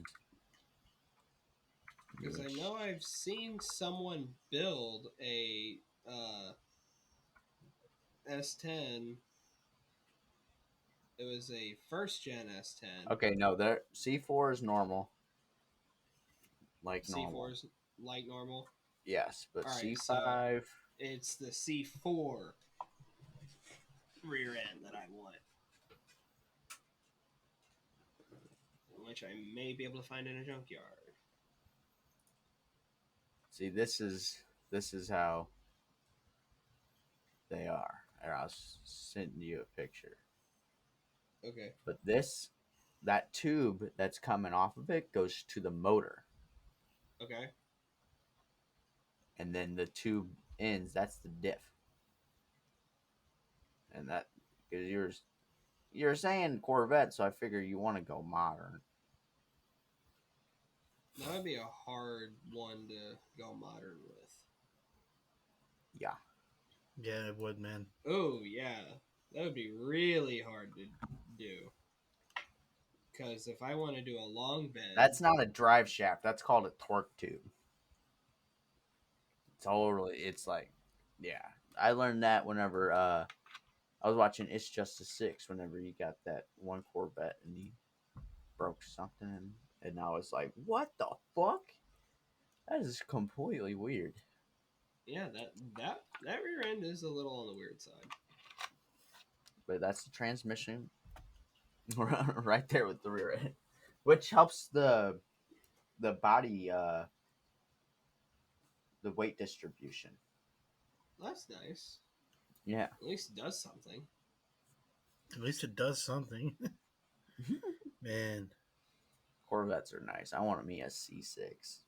Speaker 3: Because I know I've seen someone build a S10. It was a first gen S10.
Speaker 1: Okay, no, there C4 is normal. Like
Speaker 3: C4
Speaker 1: normal.
Speaker 3: is like normal.
Speaker 1: Yes, but
Speaker 3: All right,
Speaker 1: C5.
Speaker 3: so it's the C4 rear end that I want, which I may be able to find in a junkyard.
Speaker 1: See, this is how they are. Or I'll send you a picture.
Speaker 3: Okay.
Speaker 1: But that tube that's coming off of it goes to the motor.
Speaker 3: Okay.
Speaker 1: And then the tube ends, that's the diff. And that, because you're saying Corvette, so I figure you want to go modern.
Speaker 3: That would be a hard one to go modern with.
Speaker 1: Yeah.
Speaker 2: Yeah, it would, man.
Speaker 3: Oh, yeah. That would be really hard to do. Because if I want to do a long bed...
Speaker 1: That's not a drive shaft. That's called a torque tube. Totally. It's like, yeah. I learned that whenever I was watching It's Just a Six. Whenever you got that one Corvette and he broke something, and I was like, "What the fuck? That is completely weird."
Speaker 3: Yeah, that rear end is a little on the weird side.
Speaker 1: But that's the transmission right there with the rear end, which helps the body the weight distribution.
Speaker 3: That's nice.
Speaker 1: Yeah.
Speaker 3: At least it does something.
Speaker 2: At least it does something. Man,
Speaker 1: Corvettes are nice. I want me a C6.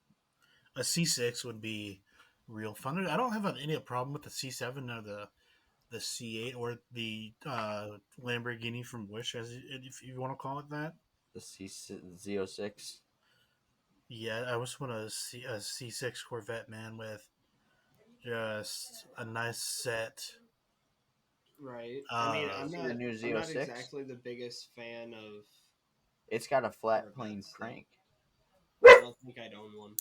Speaker 2: a C6 would be real fun. I don't have any problem with the C7 or the C8 or the Lamborghini from Wish, as if you want to call it that.
Speaker 1: The Z06.
Speaker 2: Yeah, I just want a C6 Corvette, man, with just a nice set.
Speaker 3: Right. I mean,
Speaker 2: Uh,
Speaker 1: See the new
Speaker 3: I'm not
Speaker 1: Z06?
Speaker 3: exactly the biggest fan of.
Speaker 1: It's got a flat plane
Speaker 3: Corvettes, though.
Speaker 1: crank.
Speaker 3: I don't think I'd own one.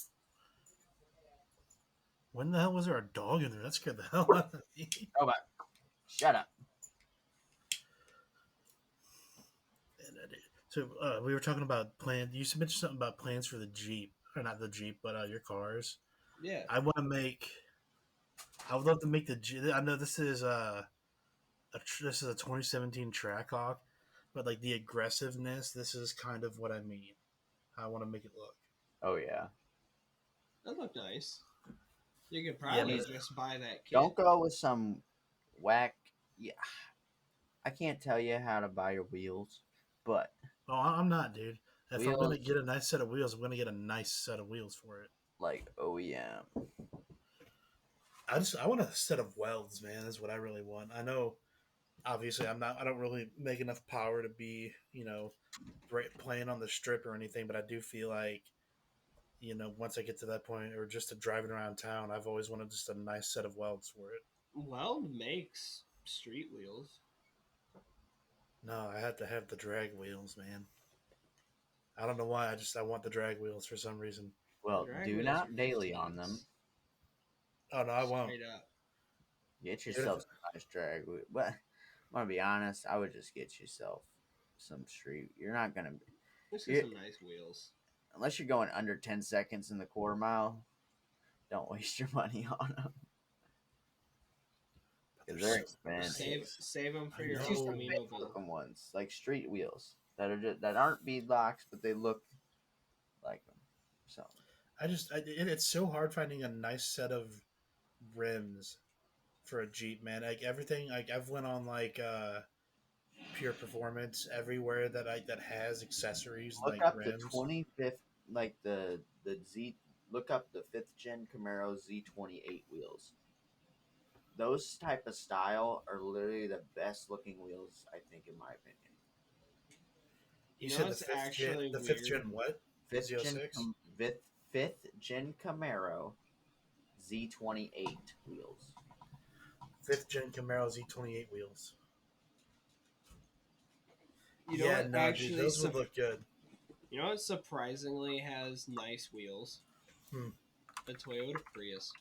Speaker 2: when the hell was there a dog in there? That scared the hell out of me.
Speaker 1: Oh, but shut up.
Speaker 2: So we were talking about plans. You mentioned something about plans for the Jeep, or not the Jeep, but your cars.
Speaker 3: Yeah.
Speaker 2: I want to make. I would love to make the. I know this is this is a 2017 Trackhawk, but like the aggressiveness, this is kind of what I mean. I want to make it look.
Speaker 1: Oh yeah.
Speaker 3: That looked nice. You could
Speaker 2: Yeah,
Speaker 3: probably
Speaker 2: but-
Speaker 3: just buy that kit.
Speaker 1: Don't go with some whack. Yeah. I can't tell you how to buy your wheels, but
Speaker 2: Oh, I'm not, dude. If I'm gonna
Speaker 1: wheels
Speaker 2: get a nice set of wheels, I'm gonna get a nice set of wheels for it.
Speaker 1: like OEM.
Speaker 2: I want a set of welds, man. Is what I really want. I know, obviously, I don't really make enough power to be, playing on the strip or anything. But I do feel like, once I get to that point, or just to driving around town, I've always wanted just a nice set of welds for it.
Speaker 3: Weld makes street wheels.
Speaker 2: No, I had to have the drag wheels, man. I don't know why. I want the drag wheels for some reason.
Speaker 1: Well,
Speaker 3: Drag
Speaker 1: do
Speaker 3: wheels
Speaker 1: not
Speaker 3: are
Speaker 1: daily
Speaker 3: 15s.
Speaker 1: on them.
Speaker 2: Oh no, I won't.
Speaker 3: Straight up.
Speaker 1: Get yourself some nice drag wheel. But I'm gonna be honest, I would just get yourself some street. You're not gonna
Speaker 3: This
Speaker 1: you
Speaker 3: is some nice wheels.
Speaker 1: unless you're going under 10 seconds in the quarter mile. Don't waste your money on them. Because they're expensive.
Speaker 3: Save them for
Speaker 2: I
Speaker 3: your
Speaker 2: know.
Speaker 1: Just
Speaker 3: Camino
Speaker 1: big
Speaker 3: bill.
Speaker 1: looking ones, like street wheels that aren't beadlocks, but they look like them. So
Speaker 2: It's so hard finding a nice set of rims for a Jeep, man. Like everything, like I've went on like Pure Performance everywhere that has accessories
Speaker 1: look
Speaker 2: like
Speaker 1: up the
Speaker 2: rims.
Speaker 1: 25th, like the Z. Look up the 5th-gen Camaro Z28 wheels. Those type of style are literally the best looking wheels, I think, in my opinion.
Speaker 2: You
Speaker 3: know
Speaker 2: said the
Speaker 3: what's
Speaker 2: fifth gen,
Speaker 3: actually
Speaker 2: the fifth
Speaker 3: weird?
Speaker 2: gen what?
Speaker 1: Fifth gen,
Speaker 2: Z06?
Speaker 1: fifth gen Camaro Z28 wheels.
Speaker 2: Fifth gen Camaro Z28 wheels.
Speaker 3: You know
Speaker 2: Yeah,
Speaker 3: what
Speaker 2: no,
Speaker 3: actually
Speaker 2: dude, those would look good.
Speaker 3: You know what surprisingly has nice wheels?
Speaker 2: Hmm.
Speaker 3: The Toyota Prius.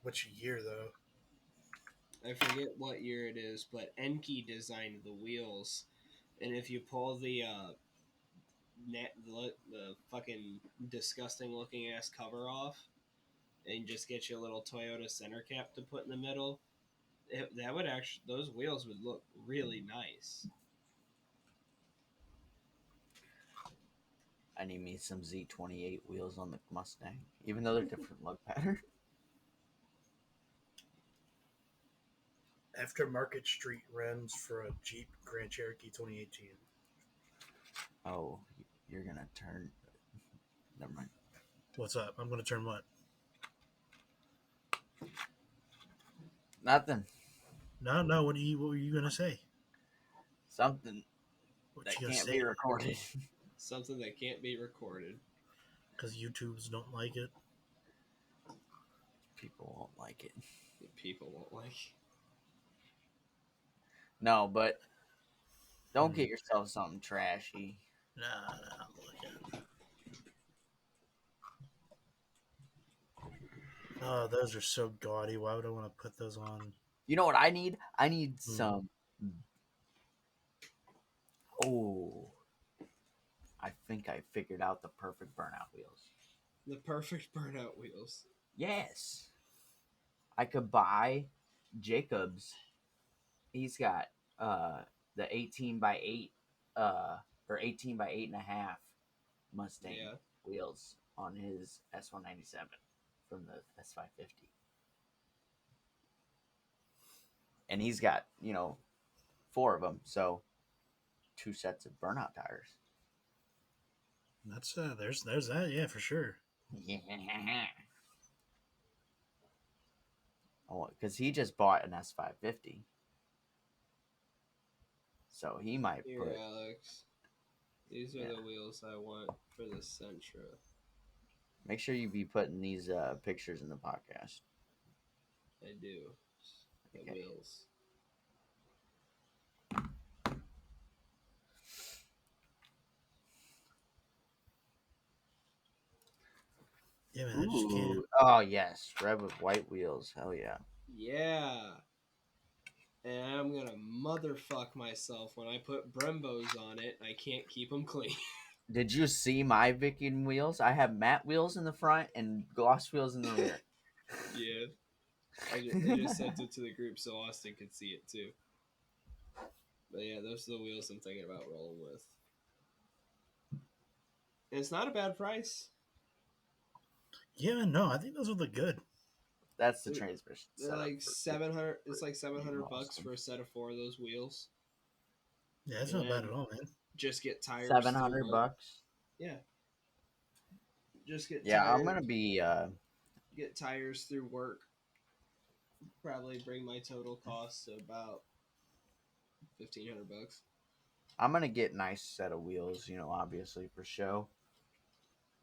Speaker 2: Which year though?
Speaker 3: I forget what year it is, but Enki designed the wheels. And if you pull the fucking disgusting looking ass cover off and just get you a little Toyota center cap to put in the middle, that would actually, those wheels would look really nice.
Speaker 1: I need me some Z28 wheels on the Mustang, even though they're different lug pattern.
Speaker 2: Aftermarket street rims for a Jeep Grand Cherokee 2018.
Speaker 1: Oh, you're gonna turn. Never mind.
Speaker 2: What's up? I'm gonna turn what?
Speaker 1: Nothing.
Speaker 2: No. What were you gonna say?
Speaker 1: Something
Speaker 2: What
Speaker 1: that
Speaker 2: you gonna
Speaker 1: can't
Speaker 2: say?
Speaker 1: be recorded.
Speaker 3: Something that can't be recorded.
Speaker 2: Because YouTubes don't like it.
Speaker 1: People won't like it.
Speaker 3: People won't like.
Speaker 1: No, but don't get yourself something trashy.
Speaker 2: Nah, look at Oh, those are so gaudy. Why would I want to put those on?
Speaker 1: You know what I need? I need
Speaker 2: Hmm.
Speaker 1: some. Oh, I think I figured out the perfect burnout wheels.
Speaker 3: The perfect burnout wheels.
Speaker 1: Yes, I could buy Jacobs. He's got the 18x8 or 18x8.5 Mustang
Speaker 3: Yeah.
Speaker 1: wheels on his S197 from the S550. And he's got, 4 of them, so 2 sets of burnout tires.
Speaker 2: That's there's that, yeah, for sure.
Speaker 1: Yeah. Oh, because he just bought an S550. So he might
Speaker 3: Here,
Speaker 1: put.
Speaker 3: Alex. These are
Speaker 1: Yeah.
Speaker 3: the wheels I want for the Sentra.
Speaker 1: Make sure you be putting these pictures in the podcast.
Speaker 3: I do. The
Speaker 1: Okay.
Speaker 3: wheels.
Speaker 2: Yeah, man, I just can't.
Speaker 1: Oh, yes. Red with white wheels. Hell yeah.
Speaker 3: Yeah. And I'm gonna motherfuck myself when I put Brembos on it. I can't keep them clean.
Speaker 1: Did you see my Viking wheels? I have matte wheels in the front and gloss wheels in the rear.
Speaker 3: Yeah. I just sent it to the group so Austin could see it too. But yeah, those are the wheels I'm thinking about rolling with. And it's not a bad price.
Speaker 2: Yeah, man, no, I think those would look good.
Speaker 1: That's the
Speaker 3: They're,
Speaker 1: transmission
Speaker 3: they're
Speaker 1: setup
Speaker 3: like
Speaker 1: for
Speaker 3: 700. It's like
Speaker 1: even
Speaker 3: $700
Speaker 1: Austin.
Speaker 3: for a set of 4 of those wheels.
Speaker 2: Yeah, that's not bad
Speaker 3: And
Speaker 2: at all, man.
Speaker 3: just get tires through
Speaker 1: 700
Speaker 3: work.
Speaker 1: bucks.
Speaker 3: Yeah. Just get
Speaker 1: Yeah,
Speaker 3: tires.
Speaker 1: I'm gonna be.
Speaker 3: Get tires through work. Probably bring my total cost to about $1,500.
Speaker 1: I'm gonna get nice set of wheels. Obviously for show,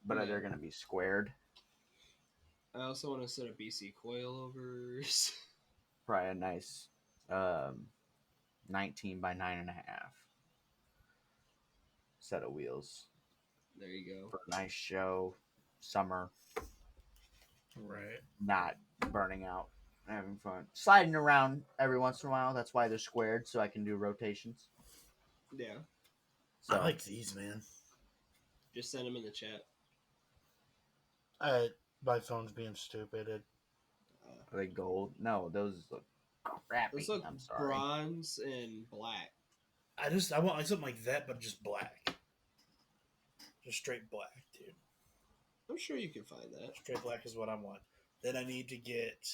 Speaker 1: but
Speaker 3: Yeah.
Speaker 1: they're gonna be squared.
Speaker 3: I also want a set of BC coilovers.
Speaker 1: Probably a nice 19 by 9.5 set of wheels
Speaker 3: There you go.
Speaker 1: for a nice show, summer,
Speaker 2: Right.
Speaker 1: not burning out, having fun, sliding around every once in a while. That's why they're squared, so I can do rotations.
Speaker 3: Yeah.
Speaker 1: So
Speaker 2: I like these, man.
Speaker 3: Just send them in the chat.
Speaker 2: My phone's being stupid.
Speaker 1: are they gold? No, those look crappy.
Speaker 3: Those look
Speaker 1: I'm sorry.
Speaker 3: bronze and black.
Speaker 2: I want like something like that, but just black, just straight black, dude.
Speaker 3: I'm sure you can find that.
Speaker 2: Straight black is what I want. Then I need to get,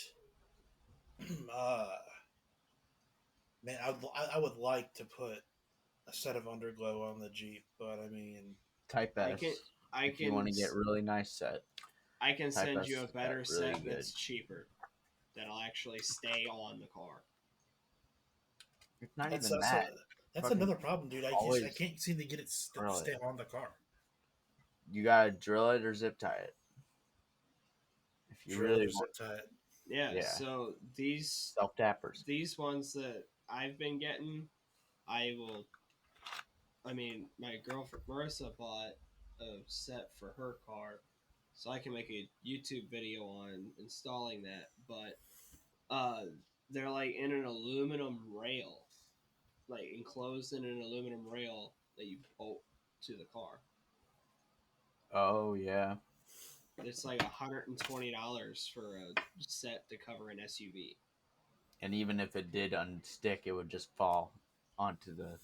Speaker 2: uh, man, I would like to put a set of underglow on the Jeep, but I mean,
Speaker 1: Type
Speaker 3: I
Speaker 1: S.
Speaker 3: can I
Speaker 1: If you
Speaker 3: can
Speaker 1: want to get really nice set,
Speaker 3: I can
Speaker 1: Type
Speaker 3: send
Speaker 1: S
Speaker 3: you a
Speaker 1: has got
Speaker 3: better
Speaker 1: really
Speaker 3: set
Speaker 1: good.
Speaker 3: that's cheaper. That'll actually stay on the car.
Speaker 1: It's not
Speaker 2: that's
Speaker 1: even
Speaker 2: that's,
Speaker 1: that.
Speaker 2: that's
Speaker 1: Fucking
Speaker 2: another problem, dude. I
Speaker 1: always
Speaker 2: can't seem to get it to stay on the car.
Speaker 1: You gotta drill it or zip tie it. If you
Speaker 2: Drill it
Speaker 1: really
Speaker 2: or
Speaker 1: want,
Speaker 2: zip tie it.
Speaker 3: Yeah,
Speaker 1: yeah,
Speaker 3: so these
Speaker 1: self tappers.
Speaker 3: ones that I've been getting, I mean, my girlfriend Marissa bought a set for her car, so I can make a YouTube video on installing that. But they're like in an aluminum rail, like enclosed in an aluminum rail that you bolt to the car.
Speaker 1: Oh yeah,
Speaker 3: It's like $120 for a set to cover an SUV.
Speaker 1: and even if it did unstick, it would just fall onto the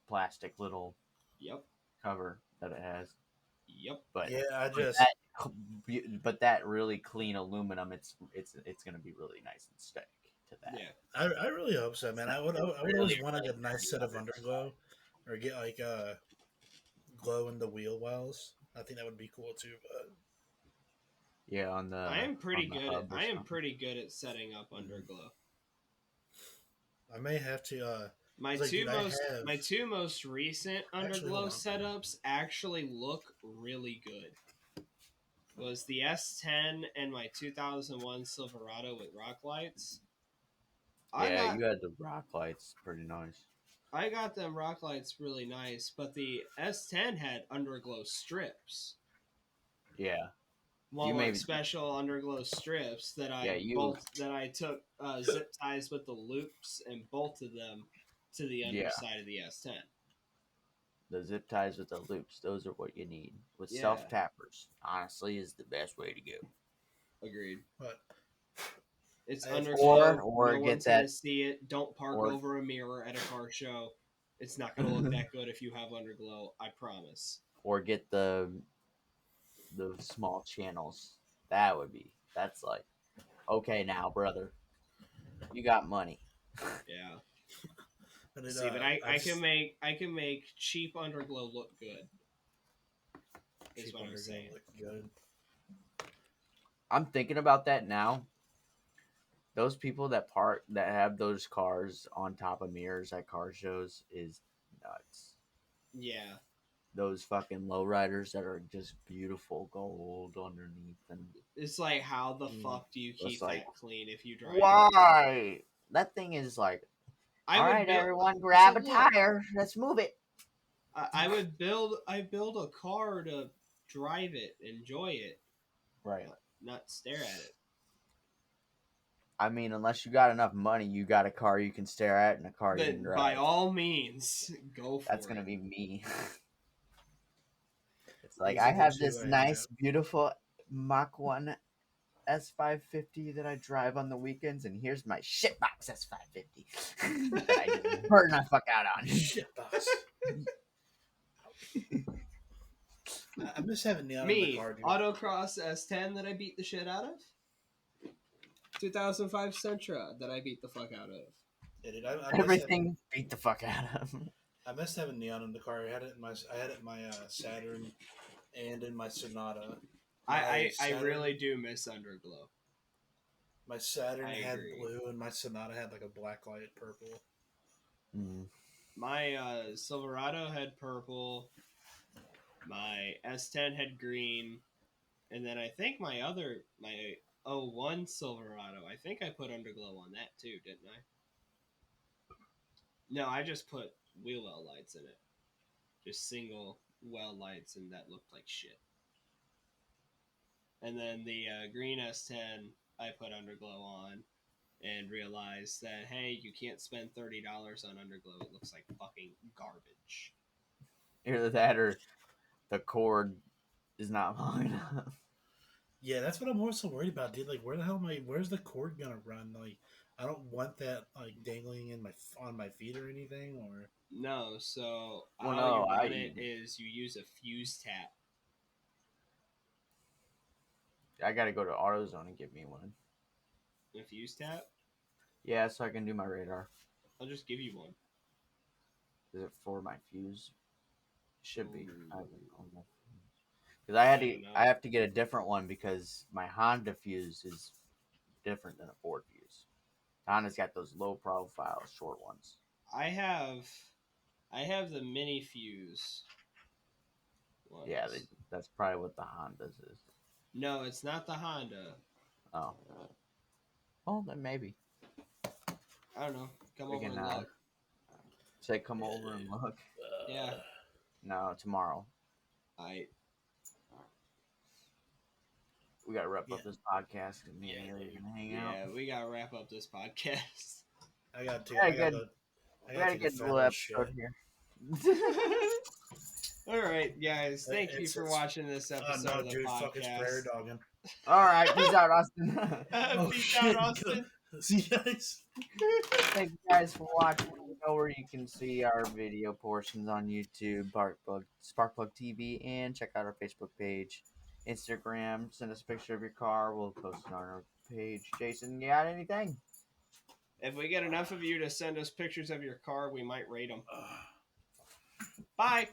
Speaker 1: plastic little
Speaker 3: Yep.
Speaker 1: cover that it has.
Speaker 3: Yep.
Speaker 1: But
Speaker 2: Yeah,
Speaker 1: but that really clean aluminum, it's gonna be really nice and stick to that.
Speaker 3: Yeah.
Speaker 2: I really hope so, man. I would
Speaker 1: Really,
Speaker 2: always want to
Speaker 1: really
Speaker 2: get a nice set of
Speaker 1: heavy
Speaker 2: underglow, or get like glow in the wheel wells. I think that would be cool too. But
Speaker 1: Yeah, on
Speaker 3: I am pretty
Speaker 1: the
Speaker 3: good
Speaker 1: hub or something.
Speaker 3: at setting up underglow.
Speaker 2: I may have to.
Speaker 3: My
Speaker 2: Like,
Speaker 3: two
Speaker 2: dude, I
Speaker 3: most
Speaker 2: have
Speaker 3: my two most recent
Speaker 2: actually
Speaker 3: underglow
Speaker 2: hold on.
Speaker 3: setups actually look really good. Was the S10 and my 2001 Silverado with rock lights.
Speaker 1: Yeah, you had the rock lights, pretty nice.
Speaker 3: I got them rock lights really nice, but the S10 had underglow strips.
Speaker 1: Yeah,
Speaker 3: Well, like
Speaker 1: maybe
Speaker 3: special underglow strips that
Speaker 1: yeah
Speaker 3: I took zip ties with the loops and bolted them to the
Speaker 1: yeah
Speaker 3: underside of the S10.
Speaker 1: the zip ties with the loops. Those are what you need with
Speaker 3: Yeah,
Speaker 1: self tappers. Honestly, is the best way to go.
Speaker 3: agreed.
Speaker 2: But
Speaker 3: It's
Speaker 2: I have
Speaker 3: underglow.
Speaker 1: Or
Speaker 3: No
Speaker 1: get
Speaker 3: one's
Speaker 1: that
Speaker 3: gonna see it. Don't park
Speaker 1: or
Speaker 3: over a mirror at a car show. It's not gonna look that good if you have underglow. I promise.
Speaker 1: or get the small channels. That's like okay now, brother. You got money.
Speaker 3: Yeah.
Speaker 2: but it,
Speaker 3: See, but
Speaker 2: I just
Speaker 3: I can make cheap underglow look good. Is
Speaker 2: cheap
Speaker 3: what I'm
Speaker 2: underglow
Speaker 3: saying.
Speaker 2: look good.
Speaker 1: I'm thinking about that now. Those people that have those cars on top of mirrors at car shows is nuts.
Speaker 3: Yeah.
Speaker 1: Those fucking lowriders that are just beautiful gold underneath, and
Speaker 3: It's like, how the
Speaker 2: Mm.
Speaker 3: fuck do you
Speaker 1: it's
Speaker 3: keep
Speaker 1: like,
Speaker 3: that clean if you drive it?
Speaker 1: why? That thing is like,
Speaker 3: I
Speaker 1: all
Speaker 3: would
Speaker 1: right,
Speaker 3: build.
Speaker 1: everyone,
Speaker 3: So
Speaker 1: grab a
Speaker 3: look,
Speaker 1: tire. Let's move it.
Speaker 3: I would build. I build a car to drive it, enjoy it,
Speaker 1: Right.
Speaker 3: not stare at it.
Speaker 1: I mean, unless you got enough money, you got a car you can stare at and a car you can
Speaker 3: Then by
Speaker 1: drive.
Speaker 3: all means, go
Speaker 1: That's
Speaker 3: for
Speaker 1: gonna
Speaker 3: it.
Speaker 1: be me. It's like
Speaker 2: These
Speaker 1: I
Speaker 2: are the
Speaker 1: have
Speaker 2: two
Speaker 1: this
Speaker 2: I
Speaker 1: nice,
Speaker 2: have.
Speaker 1: beautiful Mach 1 S550 that I drive on the weekends, and here's my shitbox S550 that I just burn the fuck out on.
Speaker 2: Shit box. I miss having neon in the
Speaker 3: Me,
Speaker 2: car, dude.
Speaker 3: autocross S10 that I beat the shit out of. 2005 Sentra that I beat the fuck out of.
Speaker 2: Yeah, dude, I miss having.
Speaker 1: Everything beat the fuck out of him.
Speaker 2: I missed having neon in the car. I had it in my Saturn and in my Sonata.
Speaker 3: I really do miss underglow.
Speaker 2: My Saturn
Speaker 3: I
Speaker 2: had
Speaker 3: agree.
Speaker 2: blue, and my Sonata had like a black light purple.
Speaker 1: Mm.
Speaker 3: My Silverado had purple. My S10 had green, and then I think my '01 Silverado, I think I put underglow on that too, didn't I? No, I just put wheel well lights in it, just single well lights, and that looked like shit. And then the green S10, I put underglow on, and realized that, hey, you can't spend $30 on underglow. It looks like fucking garbage.
Speaker 1: Either that or the cord is not long enough.
Speaker 2: Yeah, that's what I'm also worried about, dude. Like, where the hell am I? Where's the cord gonna run? Like, I don't want that like dangling in my on my feet or anything. Or
Speaker 3: No, so
Speaker 1: Well,
Speaker 3: how
Speaker 1: no,
Speaker 3: you run it is you use a fuse tap.
Speaker 1: I gotta go to AutoZone and get me one.
Speaker 3: A fuse tap?
Speaker 1: Yeah, so I can do my radar.
Speaker 3: I'll just give you one.
Speaker 1: Is it for my fuse? Should be.
Speaker 3: Ooh.
Speaker 1: Because
Speaker 3: I don't know.
Speaker 1: I have to get a different one because my Honda fuse is different than a Ford fuse. Honda's got those low profile short ones.
Speaker 3: I have the mini fuse ones.
Speaker 1: Yeah, that's probably what the Honda's is.
Speaker 3: No, it's not the Honda.
Speaker 1: Oh, well then maybe
Speaker 3: I don't know. Come
Speaker 1: we
Speaker 3: over
Speaker 1: can
Speaker 3: and look.
Speaker 1: say come over and look.
Speaker 3: Yeah.
Speaker 1: No, tomorrow. We gotta wrap up this podcast because me and Haley are gonna hang out.
Speaker 3: Yeah, we gotta wrap up this podcast.
Speaker 2: I got to.
Speaker 1: We had
Speaker 2: I
Speaker 1: a
Speaker 2: got
Speaker 1: good,
Speaker 2: to. I
Speaker 1: we
Speaker 2: got
Speaker 1: had
Speaker 2: to
Speaker 1: a
Speaker 2: take a
Speaker 1: good little
Speaker 2: fat
Speaker 1: episode
Speaker 2: shit.
Speaker 1: here.
Speaker 3: All right, guys. Thank you
Speaker 2: It's-
Speaker 3: for
Speaker 2: it's-
Speaker 3: watching this episode
Speaker 2: no,
Speaker 3: of the
Speaker 2: dude,
Speaker 3: podcast.
Speaker 2: fuck his prairie dogging.
Speaker 1: All right, peace out, Austin.
Speaker 2: Oh
Speaker 3: Peace
Speaker 2: shit!
Speaker 3: out, Austin.
Speaker 2: See you guys.
Speaker 1: Thank you guys for watching. You know where you can see our video portions on YouTube, Sparkplug TV, and check out our Facebook page, Instagram. Send us a picture of your car. We'll post it on our page. Jason, you got anything?
Speaker 3: If we get enough of you to send us pictures of your car, we might rate them. Bye.